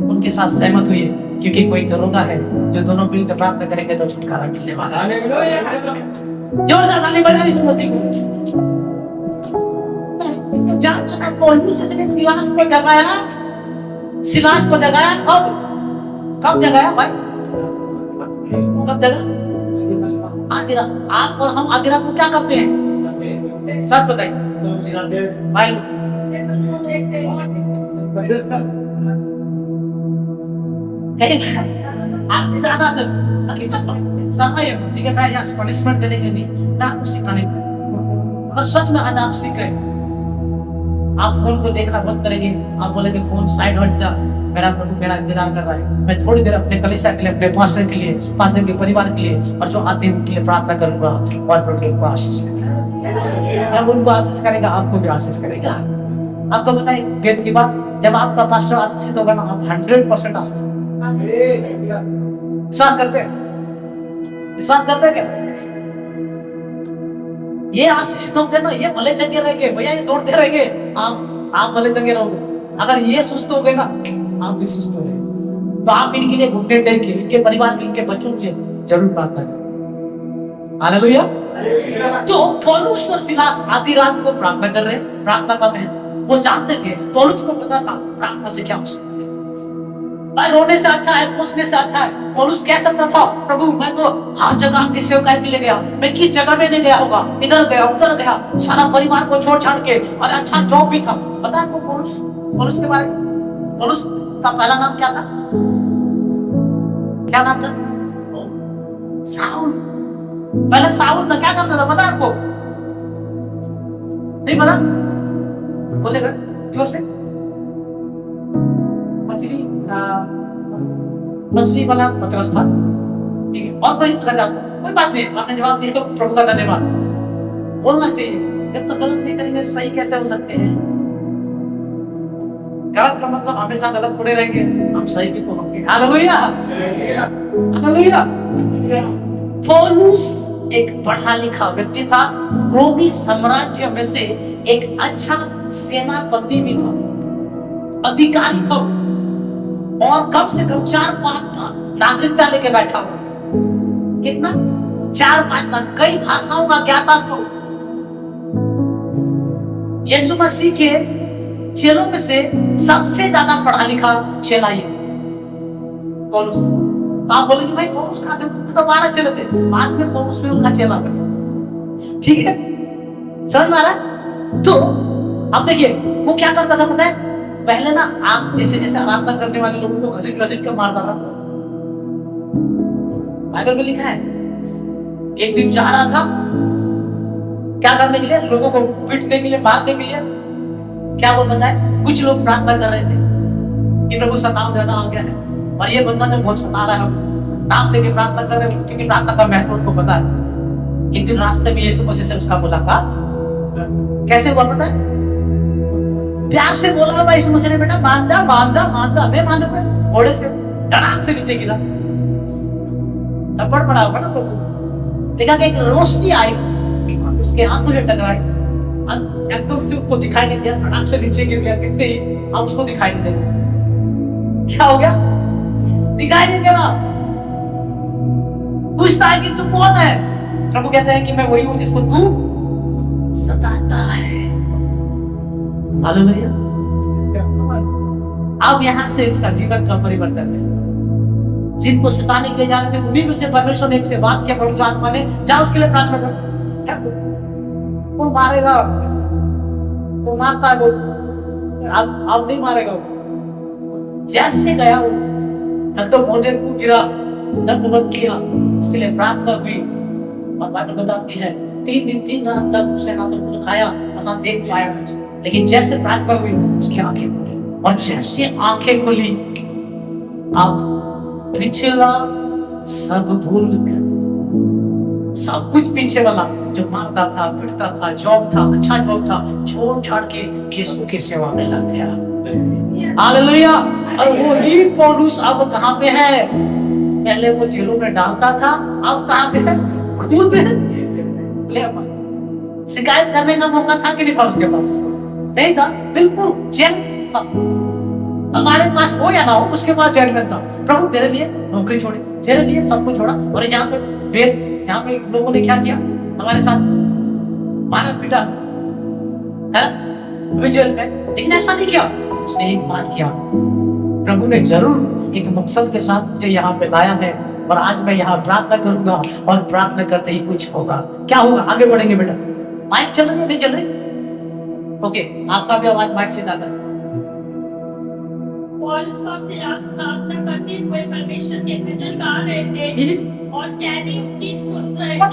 उनके साथ सहमत हुई, क्योंकि कोई दरोगा है जो दोनों मिलकर प्रार्थना करेंगे तो छुटकारा मिलने वाला है। जोरदार ताली बजाइए इस मसीह को। जब पौलुस ने सिलास को जगाया, सिलास को जगाया कब जगाया भाई? कब जगा? आधी रात। आप और हम आधी रात को क्या करते हैं? सच बताइए भाई। आप ज्यादातर हकीकत समय है, ठीक है, मैं यहाँ पनिशमेंट देने के लिए मैं आपको सिखाने अगर सच में आज आप सीख रहे, आप फोन को देखना बंद करेंगे, आप बोलेंगे फोन साइड हट जा, मेरा प्रभु मेरा इंतजार कर रहा है, मैं थोड़ी देर अपने कलीसिया के लिए, अपने पास्टर के लिए, पास्टर के परिवार के लिए और जो आते हैं उनके लिए प्रार्थना करूंगा और प्रभु उनको आशीष करेगा। जब उनको आशीष करेगा आपको भी आशीष करेगा। आपको बताइए वेद की बात, जब आपका पास्टर आशीषित होगा ना, आप 100% आशीष। विश्वास करते हैं? विश्वास करते हैं क्या? ये आशीषित होंगे ना, ये भले चंगे रहेंगे भैया, ये दौड़ते रहेंगे, आप भले चंगे रहोगे। अगर ये सुस्त हो गए ना, आप भी सुस्त हो गए। तो आप इनके लिए घुटने टेक के, इनके परिवार के, इनके बच्चों के लिए जरूर प्रार्थना करें। हालेलुया। तो पौलुस और सिलास आधी रात को प्रार्थना कर रहे हैं। प्रार्थना का महत्व वो जानते थे, पौलुस को पता था प्रार्थना से क्या हो सकता है। भाई रोने से अच्छा है, पूछने से अच्छा है। पौलुस कह सकता था प्रभु मैं तो हर जगह आपकी सेवकाई के लिए गया, मैं किस जगह में नहीं गया होगा, इधर गया उधर गया, सारा परिवार को छोड़ छाड़ के, और अच्छा जॉब भी था। पता है आपको पौलुस के बारे में? पौलुस का पहला नाम क्या था? क्या नाम था? साउल। पहले साउल था, क्या करता था पता है आपको? नहीं पता? बोलेगा जोर से। मछली वाला पतरस था, ठीक है। और कोई कोई बात नहीं, आपने जवाब दिया तो प्रभु का धन्यवाद। बोलना चाहिए, जब तक गलत नहीं करेंगे सही कैसे हो सकते हैं? गलत का मतलब हमेशा गलत थोड़े रहेंगे, हम सही भी तो होंगे। Hallelujah hallelujah. पौलुस एक पढ़ा लिखा व्यक्ति था, रोमी साम्राज्य में से एक अच्छा सेनापति भी था, अधिकारी था, और कम से कम 4-5 नागरिकता लेके बैठा हुआ। कितना? 4-5 कई भाषाओं का ज्ञाता था। यीशु मसीह के चेलों में से सबसे ज्यादा पढ़ा लिखा चेला ये पौलुस। तो आप बोलेंगे भाई पौलुस कहाँ थे, तुम तो 12 चेले थे, बाद में पौलुस भी उनका चेला बना। ठीक है, समझ में आ रहा है? तो अब देखिए वो क्या करता था पता है, पहले ना आग जैसे जैसे आराधना करने वाले लोगों को घसीट घसीट कर मारता था। बाइबल में लिखा है एक दिन जा रहा था क्या करने के लिए, लोगों को पीटने के लिए, मारने के लिए। क्या वो बताए, कुछ लोग प्रार्थना कर रहे थे कि प्रभु सताव ज्यादा आ गया है, और ये बंदा जो बहुत सता रहा है, नाम लेके प्रार्थना कर रहे हैं, क्योंकि प्रार्थना का महत्व उनको पता है। एक दिन रास्ते में यीशु मसीह से उसका मुलाकात कैसे हुआ पता है, प्यार से बोला होगा यीशु मसीह ने, बेटा मान जा मान जा मान जा। मैं मानूंगा, घोड़े से धड़ाम से नीचे गिरा, थप्पड़ पड़ा होगा ना लोगों। देखा कि एक रोशनी आई, उसके आंखों से टकराई, एकदम से उसको दिखाई नहीं दिया, धड़ाम से नीचे गिर गया। गिरते ही अब उसको दिखाई नहीं देगा। क्या हो गया, दिखाई नहीं दे रहा। पूछता है कि तू कौन है, प्रभु कहता है कि मैं वही हूं जिसको तू सताता है। मालूम है, अब यहां से इसका जीवन का परिवर्तन है। जिनको सताने के लिए जा रहे थे उन्हीं में से परमेश्वर ने एक से बात किया, पवित्र आत्मा ने, जा उसके लिए प्रार्थना कर। वो मारेगा, वो मारता है, वो अब नहीं मारेगा। जैसे गया वो तब तो पौधे को गिरा, दंडवत किया, उसके लिए प्रार्थना हुई। और बाइबल बताती है 3 दिन 3 रात तक उसने ना तो कुछ खाया ना देख पाया कुछ, लेकिन जैसे प्रार्थना हुई उसकी आंखें खुली, और जैसे आंखें खुली अब पिछला सब भूल कर, सब कुछ पीछे वाला जो मारता था, पिटता था, जॉब था, अच्छा जॉब था, छोड़ छाड़ के यीशु की सेवा में लग गया। हालेलुया। और वो ही पौलुस अब कहां पे है, पहले वो जेलों में डालता था, अब कहां पे है, खुद ले शिकायत करने का मौका था कि नहीं था उसके पास, नहीं था, बिल्कुल जेल था। हमारे पास हो या ना हो, उसके पास जेल में था। प्रभु तेरे लिए नौकरी छोड़ी, तेरे लिए सब कुछ छोड़ा, और यहाँ पे लोगों ने क्या किया हमारे साथ, मारा पीटा है जेल में, लेकिन ऐसा नहीं किया। उसने एक बात किया, प्रभु ने जरूर एक मकसद के साथ मुझे यहाँ पे लाया है, और आज मैं यहाँ प्रार्थना करूंगा, और प्रार्थना करते ही कुछ होगा। क्या होगा, आगे बढ़ेंगे बेटा। माइक चल रही है, नहीं चल रही? ओके, आपका भी आवाज माइक से जाता है। पौलुस और सिलास प्रार्थना करते हुए परमेश्वर के भजन गा रहे थे, और कैदी उनकी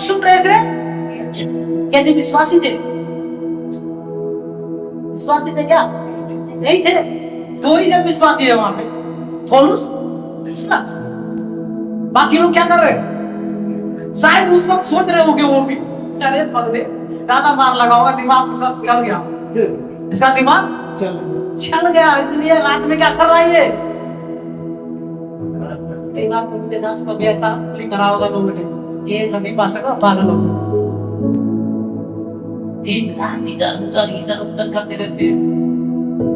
सुन रहे थे। कैदी विश्वासी थे, विश्वासी थे क्या? नहीं थे। 2 ही जब विश्वासी है वहां पे, पौलुस, सिलास। बाकी लोग क्या कर रहे हैं? शायद उस वक्त सोच रहे होंगे वो भी, अरे पगले ज्यादा मार लगा होगा, दिमाग सब चल गया, इसका दिमाग चल गया, इसलिए रात में क्या कर रहा है ये, दिमाग को दास को भी ऐसा क्लिक करा होगा लोगों ने, ये नबी पास्टर का पागल होगा, दिन रात इधर उधर करते रहते हैं,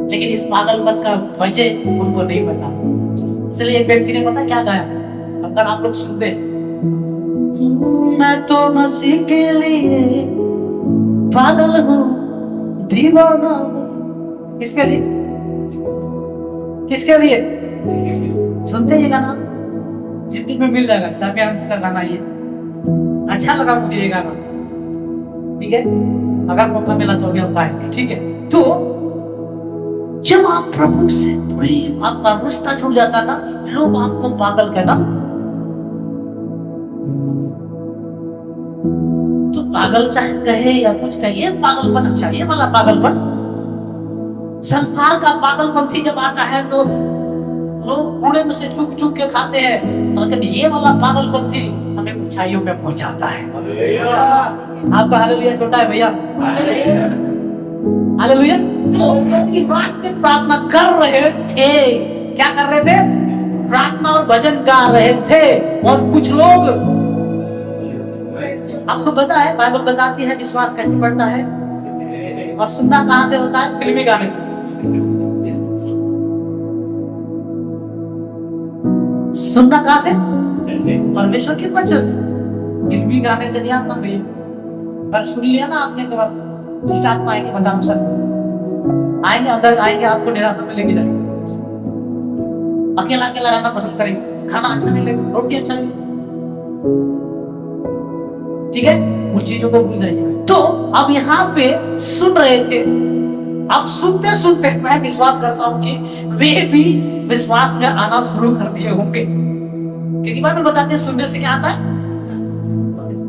लेकिन इस पागलपन का वजह उनको नहीं पता। इसलिए एक व्यक्ति ने पता क्या गाया, अगर आप लोग सुनते, मैं तो मसीह के लिए पागल हूँ, दीवाना हूँ। किसके लिए, किसके लिए? सुनते ये गाना, जितने में मिल जाएगा, साबियांस का गाना ये अच्छा लगा मुझे ये गाना, ठीक है? अगर मौका मिला तो अभी हम गाएंगे, ठीक है? तो जब आप प्रभु से प्रेम, आपका रिश्ता जुड़ जाता ना, लोग आपको पागल कहना, तो पागल चाहे कहे या कुछ कहे, ये पागलपन अच्छा, ये वाला पागलपन, संसार का पागलपंथी जब आता है तो लोग कूड़े में से चुक चुक के खाते हैं, लेकिन ये वाला पागलपंथी हमें ऊंचाइयों में पहुंचाता है। आपका हालेलुया छोटा है भैया, हालेलुया। रात में प्रार्थना कर रहे थे, क्या कर रहे थे? प्रार्थना और भजन गा रहे थे, और कुछ लोग, आपको पता है बाइबल बताती है विश्वास कैसे बढ़ता है, और सुनना कहां से होता है? फिल्मी गाने से। सुनना कहां से? परमेश्वर के वचन से। फिल्मी गाने से नहीं आता भैया, पर सुन लिया ना आपने तो दुष्ट आत्मा है कि बताओ सच, आएंगे, अंदर आएंगे, आपको निराशा में लेके जाएंगे, अकेला अकेला रहना पसंद करेंगे, खाना अच्छा नहीं लगेगा, रोटी अच्छा नहीं लगेगा। ठीक है, उन चीजों को भूल जाइए। तो अब यहाँ पे सुन रहे थे, अब सुनते सुनते मैं विश्वास करता हूं कि वे भी विश्वास में आना शुरू कर दिए होंगे, क्योंकि बाइबल बताती है सुनने से क्या आता है।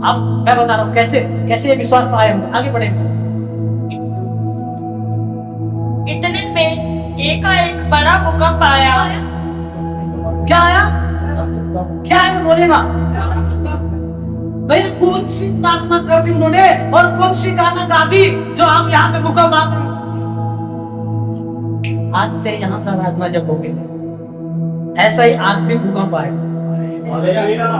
अब मैं बता रहा हूं कैसे कैसे ये विश्वास में आए होंगे। आगे बढ़ेंगे। इतने में एकाएक बड़ा भूकंप आया। क्या आया? क्या है बोलेगा भाई? कौन सी प्रार्थना कर दी उन्होंने और कौन सी गाना गा दी जो आप यहाँ पे भूकंप आ गए? आज से यहाँ पर आराधना जब होगी ऐसा ही आत्मिक भूकंप आएगा।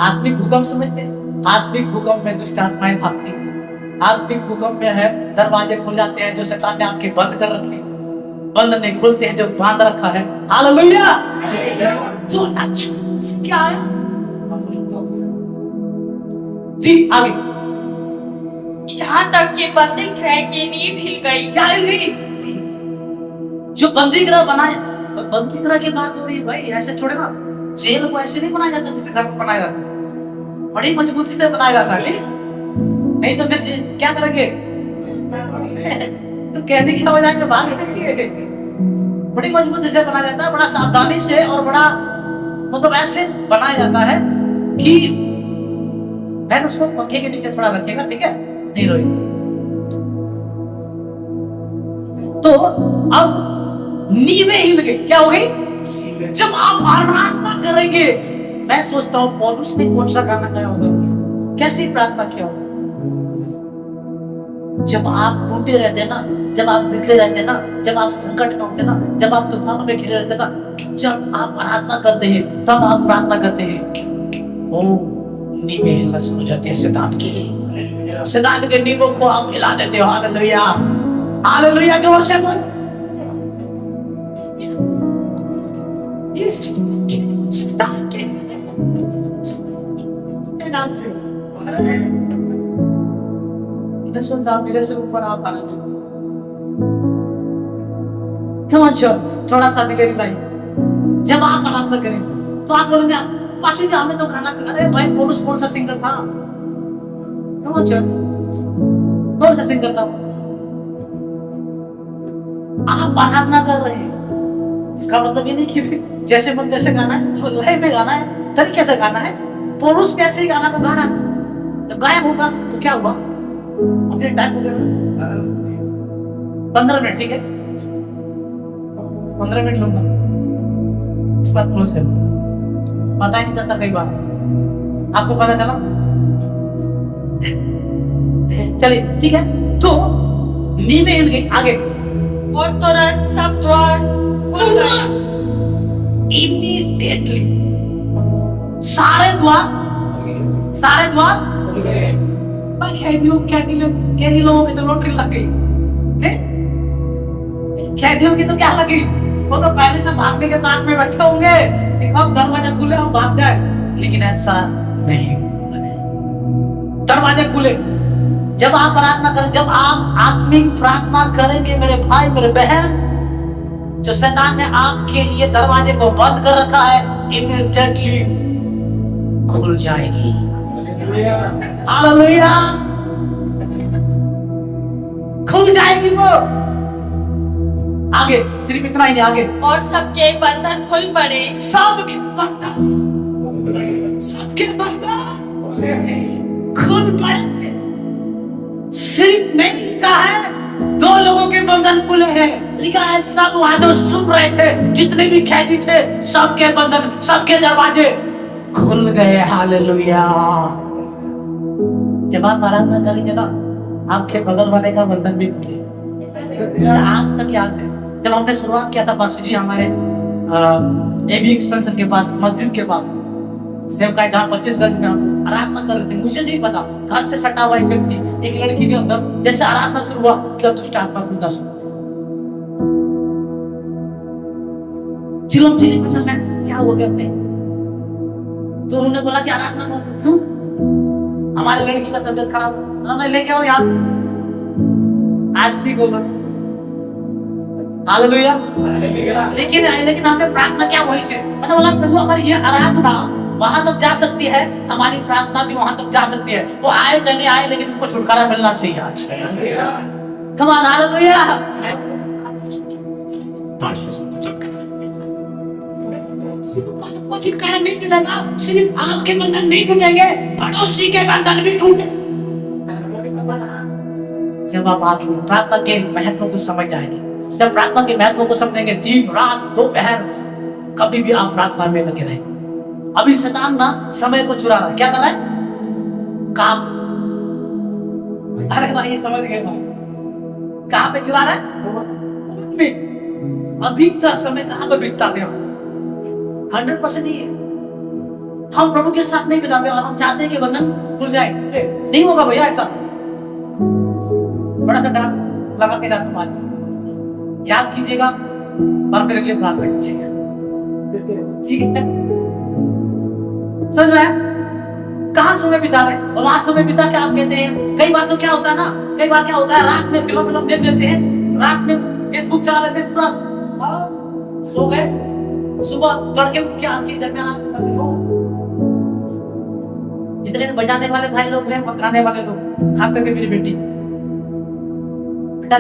आत्मिक भूकंप समझते हैं? आत्मिक भूकंप में दुष्ट आत्माएं भागती, आत्मिक भूकंप में है दरवाजे खुल जाते हैं जो शैतान ने आपके बंद कर रखे, बंद नहीं खुलते हैं जो बांध रखा है। हालेलुया। जो अच्छा क्या है जी, आगे। यहाँ तक कि बंदी गृह की नींव हिल गई। क्या हिल गई? जो बंदी गृह बनाए, बंदी गृह की बात हो रही है भाई, ऐसे छोड़े ना। जेल को ऐसे नहीं बनाया जाता जैसे घर को बनाया जाता है, बड़ी मजबूती से बनाया जाता है। नहीं तो फिर क्या करेंगे? तो कैदी क्या हो जाएंगे, भाग जाएंगे। बड़ी मजबूती से बनाया जाता है, बड़ा सावधानी से, और बड़ा मतलब ऐसे बनाया जाता है कि बहन उसको पंखे के नीचे थोड़ा रखेगा, ठीक है, नहीं रोएगी। तो अब नींवें हिल गई। क्या हो गई? जब आप प्रार्थना करेंगे, मैं सोचता हूं पौलुस ने कौन सा गाना गाया होगा, कैसी प्रार्थना किया होगा। जब आप टूटे रहते हैं ना, जब आप बिखरे रहते हैं ना, जब आप संकट में होते हैं ना, जब आप तूफानों में घिरे रहते हैं ना, जब आप प्रार्थना करते हैं, तब आप प्रार्थना करते हैं। ओ नींवें हिलना शुरू हो जाती है शैतान की, शैतान के नींवों को आप हिला देते हो। Hallelujah, hallelujah. जोर से बोल। शैतान के नाम से मेरे से ऊपर आप आने दो। थोड़ा सा दिलेरी भाई, जब आप प्रार्थना करें तो आप बोलेंगे पासी जी हमें तो खाना। अरे भाई पौलुस कौन सा सिंगर था? कौन सा सिंगर था? आप प्रार्थना कर रहे हैं, इसका मतलब ये नहीं कि जैसे मन जैसे गाना है, लय में गाना है, तरीके से गाना है। पौलुस भी ऐसे ही गाना को गा रहा था। जब गायब होगा तो क्या हुआ? अपने टाइम हो गया 15 मिनट, ठीक है, 15 मिनट लूंगा, इस बात क्लोज है। पता ही नहीं चलता कई बार, आपको पता चला? चलिए ठीक है। तो नींवें हिल गई। आगे। और तुरंत सब द्वार खुल गए। इमीडिएटली सारे द्वार कैदी लोगों की तो लॉटरी लग गई। कैदियों की तो क्या लगी? वो तो पहले से भागने के ताक में बैठे होंगे कि कब दरवाजा खुले हम भाग जाए, लेकिन ऐसा नहीं। दरवाजे खुले। जब आप प्रार्थना करें, जब आप आत्मिक प्रार्थना करेंगे मेरे भाई मेरे बहन, जो शैतान ने आपके लिए दरवाजे को बंद कर रखा है, इमीडिएटली खुल जाएगी। हालेलुया, खुल जाएगी वो। आगे सिर्फ इतना ही नहीं, आगे। और सबके बंधन खुल पड़े। सबके बंधन खुल पड़े। सिर्फ नहीं लिखा है दो लोगों के बंधन खुले हैं, लिखा है सब वहां जो सुन रहे थे, जितने भी कैदी थे, सबके बंधन, सबके दरवाजे खुल गए। हालेलुया। जब आप आराधना करेंगे ना, आपके बगल वाले का बंधन भी खुले। आज तक याद है जब हमने शुरुआत किया था पास्टर जी हमारे एबी एक्सटेंशन के पास, मस्जिद के पास सेवकाई, जहाँ 25 गज में हम आराधना कर रहे थे। मुझे नहीं पता, घर से सटा हुआ एक व्यक्ति, एक लड़की के अंदर जैसे आराधना शुरू हुआ, क्या दुष्ट आत्मा कूदना शुरू। चिलो चिली पसंद है, क्या हो गया अपने? तो उन्होंने बोला कि आराधना करो। क्यों? हमारे लड़की का तबीयत खराब, उन्होंने लेके आओ यहाँ, आज ठीक होगा। हालेलुया। लेकिन हमने प्रार्थना क्या वही से, मतलब बोला प्रभु अगर ये आराधना वहां तक जा सकती है, हमारी प्रार्थना भी वहां तक जा सकती है। वो आए चाहे नहीं आए, लेकिन उनको छुटकारा मिलना चाहिए आज। Come on, hallelujah. सिर्फ छुटकारा नहीं मिलेगा, सिर्फ आपके बंधन नहीं टूटेंगे, पड़ोसी के बंधन भी टूटे। जब आप प्रार्थना के महत्व को समझ जाएंगे, जब प्रार्थना के महत्व को समझेंगे, दिन रात दोपहर कभी भी आप प्रार्थना में लगे रहेंगे। अभी शैतान ना समय को चुरा रहा है, क्या कर रहा है? काम। अरे भाई समझ गए भाई, कहां पे चुरा रहा है? अधिकतर समय कहां पे बिताते हो? 100% ही है। हम प्रभु के साथ नहीं बिताते और हम चाहते हैं कि बंधन खुल जाए। नहीं होगा भैया ऐसा। बड़ा सा डांट लगा के जाता हूं, याद कीजिएगा और मेरे लिए प्रार्थना कीजिएगा, ठीक है? समझ में? कहां समय बिता रहे और वहां समय बिता के आप कहते हैं। कई बार तो क्या होता है ना, कई बार क्या होता है, रात में फिल्म देख देते हैं, रात में फेसबुक चला लेते हैं, पूरा सो गए, सुबह तड़के उठ के आके दरमियान जितने बजाने वाले भाई लोग हैं, पकाने वाले लोग, खास करके मेरी बेटी, बेटा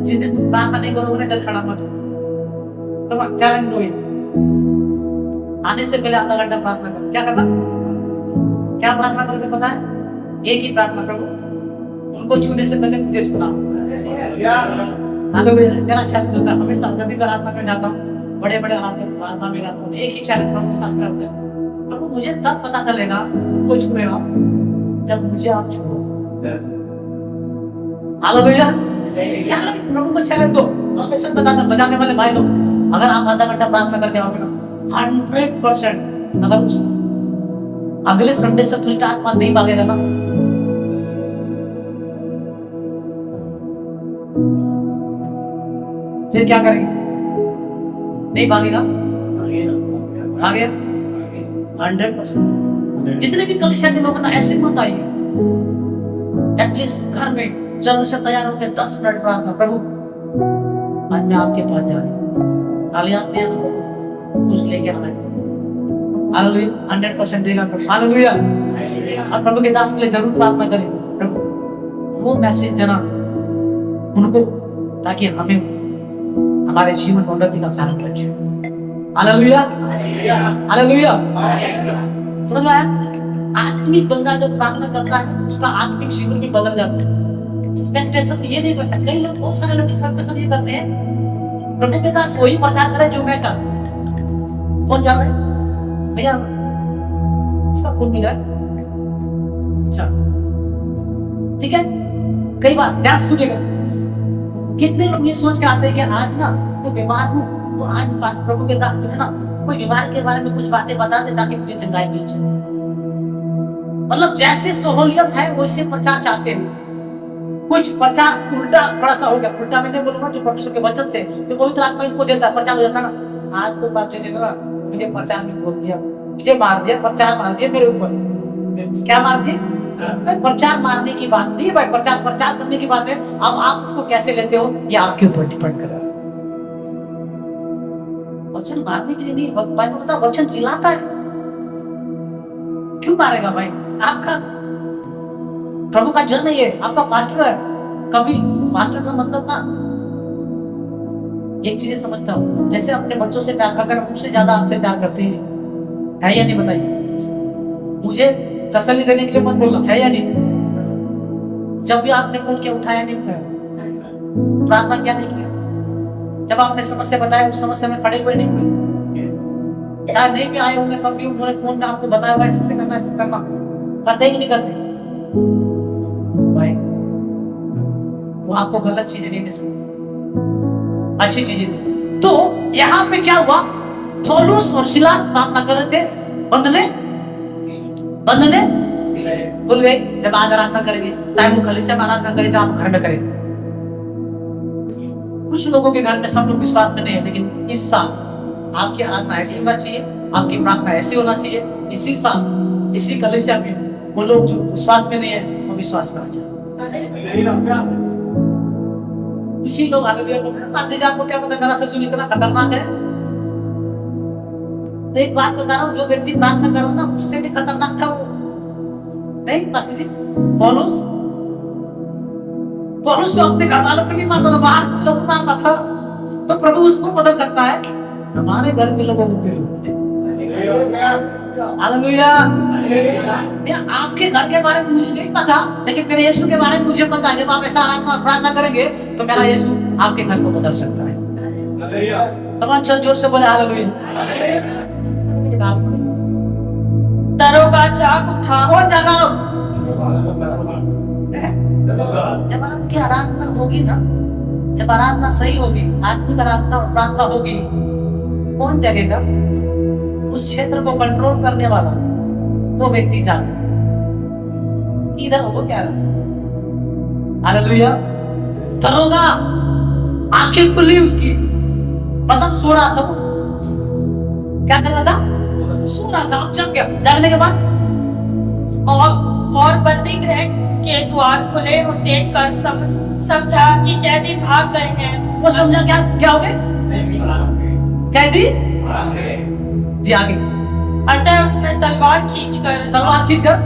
जिस दिन तुम प्रार्थना नहीं करोगे इधर खड़ा मत, तो चैलेंज लो, आने से पहले आधा घंटा प्रार्थना करो। क्या करना? क्या प्रार्थना करोगे पता है? एक ही प्रार्थना करो, उनको छूने से पहले मुझे छूना। मेरा चैलेंज होता है हमेशा, जब भी प्रार्थना में जाता हूँ, बड़े बड़े प्रार्थना में जाता हूँ, एक ही चैलेंज प्रभु के साथ करते हैं, प्रभु मुझे तब पता चलेगा उनको छूएगा जब मुझे आप छूओ। हालेलुया। प्रभु को चैलेंज दो। उसके साथ बजाने वाले भाई लोग, अगर आप आधा घंटा प्रार्थना करके आओगे ना, 100% अगर उस अगले संडे से दुष्ट आत्मा नहीं भागेगा ना, फिर क्या करेंगे? नहीं भागेगा, भागेगा 100%। जितने भी कलीसिया के लोग ना ऐसे मत आइए, एटलीस्ट घर में जल्द से तैयार होकर 10 मिनट प्रार्थना, प्रभु आज मैं आपके पास जा रही हूँ, खाली आते हैं कुछ लेके आना है। हालेलुया। 100% देगा प्रभु। हालेलुया। और प्रभु के दास के लिए जरूर प्रार्थना करें, प्रभु वो मैसेज देना उनको, ताकि हमें हमारे जीवन में उन्नति का कारण बचे। हालेलुया। हालेलुया। समझ में आया? आत्मिक बंदा जब प्रार्थना करता है, उसका आत्मिक जीवन भी बदल जाता है। एक्सपेक्टेशन ये नहीं करता। कई लोग, बहुत सारे लोग एक्सपेक्टेशन ये करते हैं, प्रभु के दास वही प्रचार करे जो मैं कर। कौन जा रहा है भैया? इसका खून मिल रहा है, अच्छा ठीक है। कई बार ध्यान सुनेगा, कितने लोग ये सोच के आते हैं कि आज ना मैं बीमार हूँ, तो आज प्रभु के दास है ना कोई बीमार के बारे में कुछ बातें बता दे ताकि मुझे चंगाई मिल जाए। मतलब जैसे सहूलियत है वैसे प्रचार चाहते हैं। कुछ प्रचार उल्टा थोड़ा सा हो गया, उल्टा मैं नहीं बोलूंगा, जो परमेश्वर के वचन से जो पवित्र आत्मा इनको देता है, प्रचार हो जाता ना। आज तो बात मुझे प्रचार में बोल दिया, मुझे मार दिया, प्रचार मार दिया मेरे ऊपर। क्या मार दिया? प्रचार मारने की बात नहीं भाई, प्रचार करने की बात है। अब आप उसको कैसे लेते हो ये आपके ऊपर डिपेंड कर रहा है। वचन मारने के लिए नहीं, भाई को पता वचन चिल्लाता है, क्यों मारेगा भाई? आपका प्रभु का जन नहीं है, आपका पास्टर है। कभी पास्टर का मतलब ना, एक चीज समझता हूँ, जैसे अपने बच्चों से प्यार करते हैं, उससे ज्यादा आपसे प्यार करते हैं, है या नहीं बताइए? मुझे तसल्ली देने के लिए मत बोलना, है या नहीं? जब भी आपने फोन किया, उठाया नहीं उठाया, प्रार्थना क्या नहीं किया? जब आपने समस्या बताया, उस समस्या में खड़े हुए नहीं हुए, शायद नहीं भी आए होंगे, तब भी उन्होंने फोन में आपको बताया होगा ऐसे करना, ऐसे करना, करते ही नहीं करते भाई। वो आपको गलत चीजें नहीं दे सकते, अच्छी चीजें दी। तो यहाँ पे क्या हुआ? पौलुस और सिलास प्रार्थना कर रहे थे, बंधने भूल गए। जब आज आराधना करेंगे, चाहे वो कलीसिया में आराधना करें, चाहे आप घर में करें। कुछ लोगों के घर में सब लोग विश्वास में नहीं है, लेकिन इस साल आपकी आराधना ऐसी होना चाहिए, आपकी प्रार्थना ऐसी होना चाहिए। इसी साल इसी कलीसिया में वो लोग जो विश्वास में नहीं है, वो विश्वास में आ जाए। कुछ ही लोग हालेलुया बोलते हैं, आपको क्या पता मेरा ससुर इतना खतरनाक है। तो एक बात बता रहा हूँ, जो व्यक्ति प्रार्थना कर रहा ना उससे भी खतरनाक था वो, नहीं पास्टर जी? पौलुस पौलुस तो अपने घर वालों को भी मारता था, बाहर के लोगों को मारता था, तो प्रभु उसको बदल सकता है, हमारे घर के लोगों को क्यों? हालेलुया। आपके घर के बारे में मुझे नहीं पता, लेकिन मेरे यीशु के बारे में मुझे पता है। जब आप ऐसा प्रार्थना करेंगे तो मेरा यीशु आपके घर को बदल सकता है। तमाम जोर से बोले हालेलुया। दरोगा जाग उठा। वो जगाओ। जब आपकी आराधना होगी ना, जब आराधना सही होगी, आत्मिक आराधना और प्रार्थना होगी, कौन जगेगा? उस क्षेत्र को कंट्रोल करने वाला वो व्यक्ति जागे। इधर होगा क्या? हालेलुया। दरोगा आंखें खुली उसकी, मतलब सो रहा था वो। क्या कर रहा था? सो रहा था। अब जग गया। जागने के बाद और बंदी गृह के द्वार खुले हो देखकर समझा कि कैदी भाग गए हैं। वो समझा क्या हो गए? कैदी जी आगे। अतः उसने तलवार खींचकर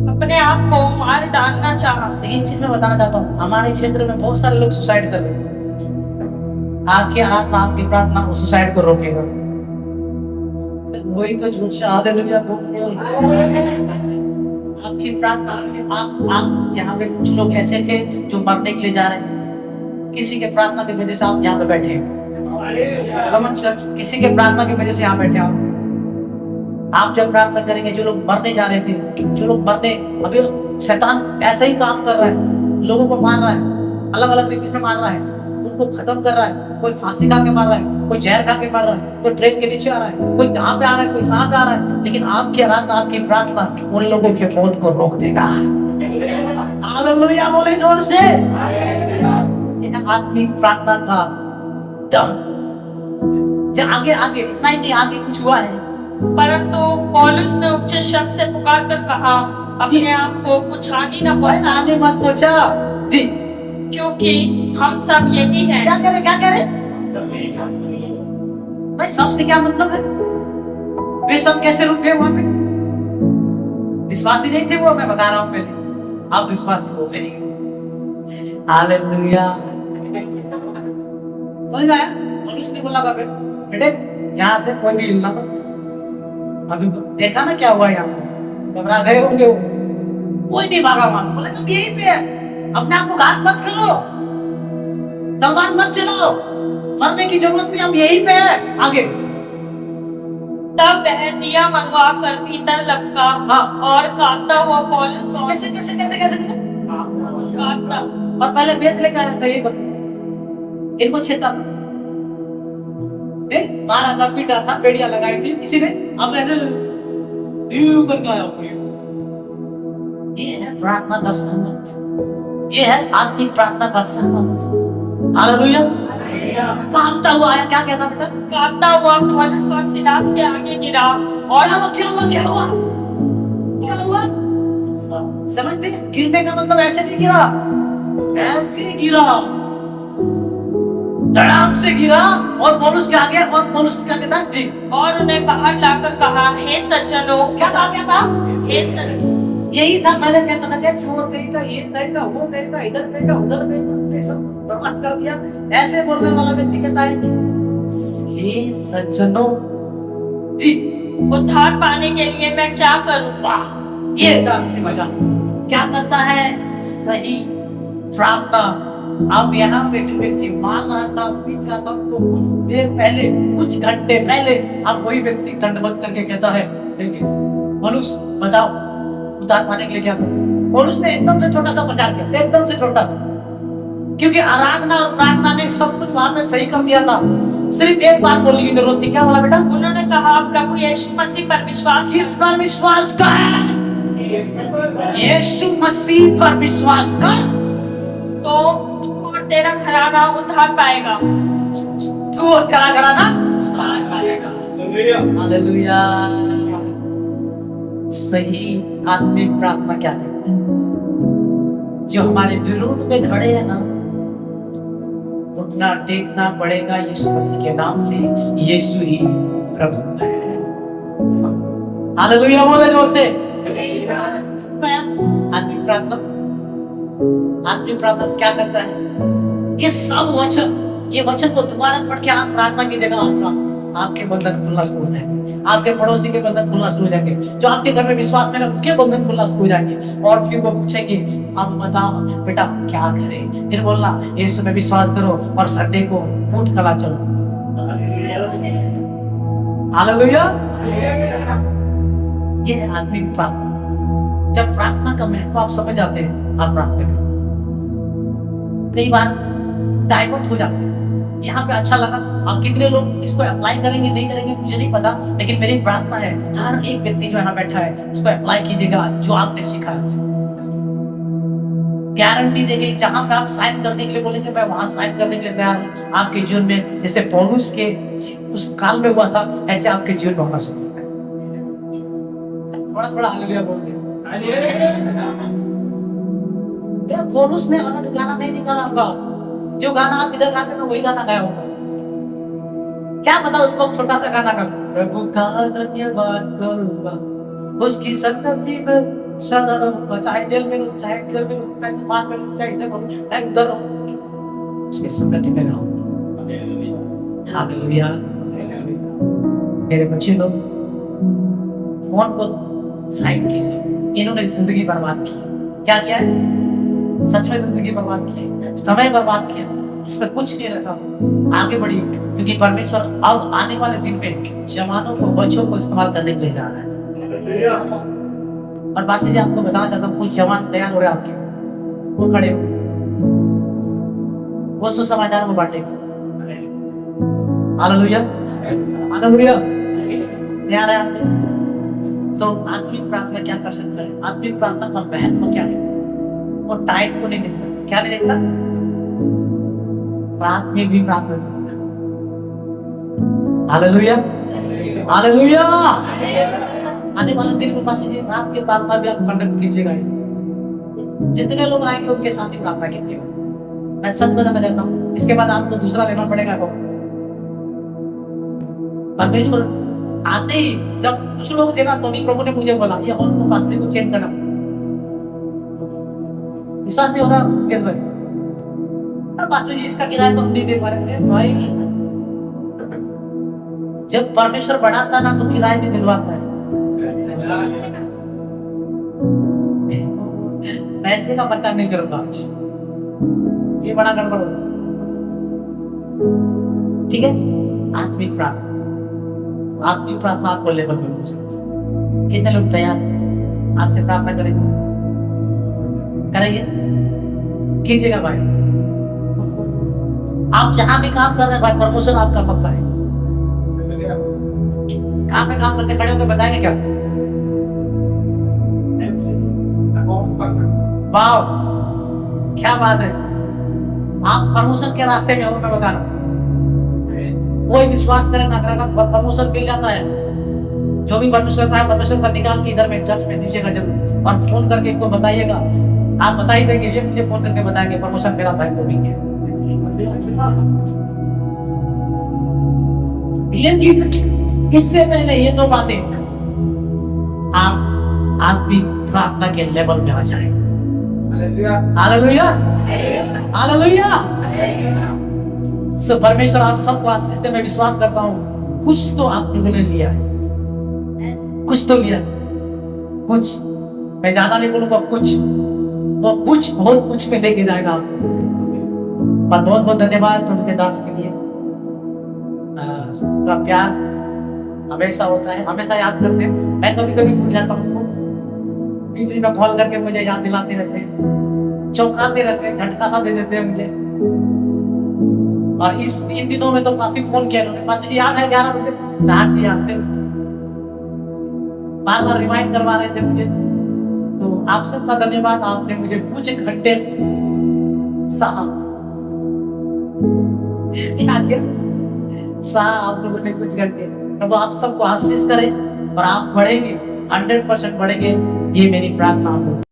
अपने आप को मार डालना चाहा। लेकिन चीज मैं बताना चाहता हूँ, हमारे क्षेत्र में बहुत सारे लोग सुसाइड कर रहे हैं। आपकी आत्मा, आपकी प्रार्थना वो सुसाइड को रोकेगा। वही तो झूठ से हालेलुया बोल रहे हैं। आपकी प्रार्थना, आप यहाँ पे कुछ लोग ऐसे थे जो मरने के लिए जा रहे हैं, किसी के प्रार्थना की वजह से आप यहाँ पे बैठे हैं। किसी के प्रार्थना की वजह से यहाँ बैठे आप जब प्रार्थना करेंगे, जो लोग मरने जा रहे थे, जो लोग मरने, अभी शैतान ऐसा ही काम कर रहा है, लोगों को मार रहा है, अलग अलग रीति से मार रहा है, उनको खत्म कर रहा है। कोई फांसी खा के मार रहा है, कोई जहर खा के मार रहा है, कोई ट्रेन के नीचे आ रहा है, कोई कहाँ पे आ रहा है, कोई कहाँ पे आ रहा है। लेकिन आपकी आराधना, आपकी प्रार्थना उन लोगों के मौत को रोक देगा। हालेलुया बोले जोर से। आपकी प्रार्थना का दम। आगे आगे इतना ही नहीं, आगे कुछ हुआ है। परंतु पौलुस ने उच्च शब्द से पुकार कर कहा, अपने आप को कुछ हानि न पहुंचा। आगे मत पहुंचा जी, क्योंकि हम सब यही हैं। क्या करे भाई? सबसे क्या मतलब है? वे सब कैसे रुक गए वहां पे? विश्वासी नहीं थे वो, मैं बता रहा हूं पहले। आप विश्वासी हो गए। हालेलुया। समझ आया? पौलुस ने बोला बेटे यहाँ से कोई भी हिलना मत। अभी देखा ना क्या हुआ यहाँ पे, घबरा गए होंगे वो। कोई नहीं भागा वहां। बोले तुम यहीं पे है, अपने आप को घात मत करो, तलवार मत चलाओ, मरने की जरूरत नहीं, हम यहीं पे है। आगे तब वह दिया मंगवा कर भीतर लपका और कांपता हुआ पौलुस कैसे कांपता। और पहले बेत लेकर आया था, ये इनको छेता था, मारा था, पीटा था, बेड़िया लगाई थी किसी ने। अब ऐसे करके आया। ये है प्रार्थना का संगत, ये है आत्मिक प्रार्थना का संगत। हालेलुया। कांपता हुआ आया। क्या कहता बेटा? कांपता हुआ पौलुस और सिलास के आगे गिरा। और क्या हुआ? समझते हैं? गिरने का मतलब ऐसे नहीं गिरा, ऐसे गिरा, धड़ाम से गिरा। और पौलुस क्या गया? और पौलुस क्या कहता जी? और उन्हें बाहर लाकर कहा, हे सज्जनों। क्या कहा? हे सज्जनों। यही था पहले कहता था कि चोर कहेगा, ये कहेगा, वो कहेगा, इधर कहेगा, उधर कहेगा, ऐसा बर्बाद कर दिया। ऐसे बोलने वाला व्यक्ति कहता है हे सज्जनों जी, उद्धार पाने के लिए मैं क्या करूं? वाह, ये मजा। क्या करता है? सही प्रार्थना। अब यहाँ पे जो व्यक्ति मान रहा था, पीट रहा था, तो कुछ देर पहले, कुछ घंटे पहले अब वही व्यक्ति दंडवत करके कहता है पौलुस बताओ उद्धार पाने के लिए क्या करूं? पौलुस ने एकदम से छोटा सा प्रचार किया, एकदम से छोटा सा, क्योंकि आराधना और प्रार्थना ने सब कुछ वहां पे सही कर दिया था। सिर्फ एक बात बोलने की जरूरत थी। क्या बोला बेटा? उन्होंने कहा प्रभु यीशु मसीह पर विश्वास। किस पर विश्वास कर? यीशु मसीह पर विश्वास कर, तो तू और तेरा घराना उद्धार पाएगा। तू और तेरा घराना उद्धार पाएगा। हालेलुया। सही आत्मिक प्रार्थना क्या कहती है? जो हमारे विरोध में खड़े हैं ना, घुटना टेकना पड़ेगा यीशु मसीह के नाम से। यीशु ही प्रभु है। हालेलुया बोले जोर से। आत्मिक प्रार्थना, आत्मिक प्रार्थना से क्या करता है? ये सब वचन, ये वचन को दोबारा पढ़ के आप प्रार्थना की जगह आपके बंधन खुलना शुरू हो जाएंगे, आपके पड़ोसी के बंधन खुलना शुरू हो जाएंगे, जो आपके घर में विश्वास में उनके बंधन खुलना शुरू हो जाएंगे। और फिर वो पूछेंगे अब बताओ बेटा क्या करें? फिर बोलना यीशु में विश्वास करो और संडे को ऊंट खड़ा चलो। हालेलुया। ये है आत्मिक प्रार्थना। जब प्रार्थना का महत्व आप समझ जाते हैं, आप प्रार्थना करें। कई बार डाइवर्ट हो जाते हैं। यहाँ पे अच्छा लगा, आप कितने लोग इसको अप्लाई करेंगे नहीं करेंगे मुझे नहीं पता, लेकिन मेरी प्रार्थना है हर एक व्यक्ति जो यहाँ बैठा है उसको अप्लाई कीजिएगा जो आपने सीखा है। गारंटी देंगे जहां पे आप साइन करने के लिए बोलेंगे मैं वहां साइन करने के लिए तैयार हूँ। आपके जीवन में जैसे पौलुस के उस काल में हुआ था ऐसे आपके जीवन में होना शुरू होगा। थोड़ा थोड़ा हालेलुया बोल दे। पौलुस ने अलग गाना नहीं निकाला होगा, जो गाना आप इधर गाते ना वही गाना गाया होगा। क्या पता उसको छोटा सा गाना गा, प्रभु का धन्यवाद करूंगा उसकी संगति में सदा रहूंगा, चाहे जेल में रहूं, चाहे इधर में रहूं, चाहे दुकान में रहूं, चाहे इधर रहूं, चाहे उधर रहूं, उसकी संगति में रहूंगा। हालेलुया। मेरे बच्चे लोग फोन को साइड कीजिए। इन्होंने जिंदगी बर्बाद की। क्या क्या है? सच में जिंदगी बर्बाद की, समय बर्बाद किया, इसमें कुछ नहीं रखा। आगे बढ़िए, क्योंकि परमेश्वर अब आने वाले दिन में जवानों को, बच्चों को इस्तेमाल करने के लिए जा रहा है। और बात जी आपको बताना चाहता हूँ, कुछ जवान तैयार हो रहे आपके, वो खड़े हो, वो सुसमाचार में बांटे। Hallelujah, hallelujah. तैयार है आपके? तो आत्मिक प्रार्थना क्या कर सकता है? आत्मिक प्रार्थना का महत्व क्या है? वो टाइम को नहीं देखता। क्या नहीं देखता? रात में भी प्रार्थना करता। Hallelujah, hallelujah. आने वाले दिन में पास रात की प्रार्थना भी आप कंडक्ट कीजिएगा। जितने लोग आएंगे उनके साथ ही प्रार्थना कीजिएगा। मैं सच बताना चाहता हूँ, इसके बाद आपको दूसरा लेना पड़ेगा। परमेश्वर आते ही जब कुछ लोग थे ना, तो प्रभु ने मुझे बोला ये हॉल को पास्टर को चेंज करना। विश्वास नहीं हो रहा केस भाई? पास्टर जी इसका किराया तो हम नहीं दे पा रहे भाई। जब परमेश्वर बढ़ाता ना तो किराया नहीं दिलवाता है। पैसे का पता नहीं करूंगा, ये बड़ा गड़बड़ होगा। ठीक है, आत्मिक प्रार्थना, आत्मिक प्रार्थना आपको लेवल पे पूछ। कितने लोग तैयार आज से प्रार्थना करेंगे? करेंगे? कीजिएगा भाई। आप जहां भी काम कर रहे हैं भाई, प्रमोशन आपका पक्का है। कहां पे काम करते खड़े होकर बताएंगे क्या? वाह, क्या बात है। आप प्रमोशन के रास्ते में हो, मैं बता रहा हूं। कोई विश्वास करे ना करे, प्रमोशन मिल जाता है। जो भी परमेश्वर का है, परमेश्वर का निकाल के इधर में चर्च में दीजिएगा जरूर, और फोन करके इनको बताइएगा। आप बता ही देंगे, ये मुझे फोन करके बताएंगे प्रमोशन मेरा भाई को मिल गया। लेकिन इससे पहले ये दो बातें आप आत्मिक प्रार्थना के लेवल में आ जाए। Hallelujah, hallelujah. सो परमेश्वर आप सबको आशीष दे। मैं विश्वास करता हूँ कुछ तो आप लोगों ने लिया है, कुछ तो लिया, कुछ मैं ज्यादा नहीं बोलूंगा, कुछ वो कुछ बहुत कुछ में लेके जाएगा आपको। और बहुत बहुत धन्यवाद प्रभु के दास के लिए। तो प्यार हमेशा होता है, हमेशा याद करते हैं। मैं कभी कभी भूल जाता हूँ, बीच में कॉल करके मुझे याद दिलाते रहते हैं, चौंकाते रहते हैं, झटका सा दे देते हैं मुझे। और इन दिनों में तो काफी फोन किया उन्होंने, 5 याद है 11 बजे रात भी याद है, बार बार रिमाइंड करवा रहे थे मुझे। तो आप सबका धन्यवाद, आपने मुझे कुछ घंटे सहा आप लोगों ने कुछ घंटे। प्रभु आप सबको आशीष करें और आप बढ़ेंगे, 100% बढ़ेंगे। ये मेरी प्रार्थना आपको।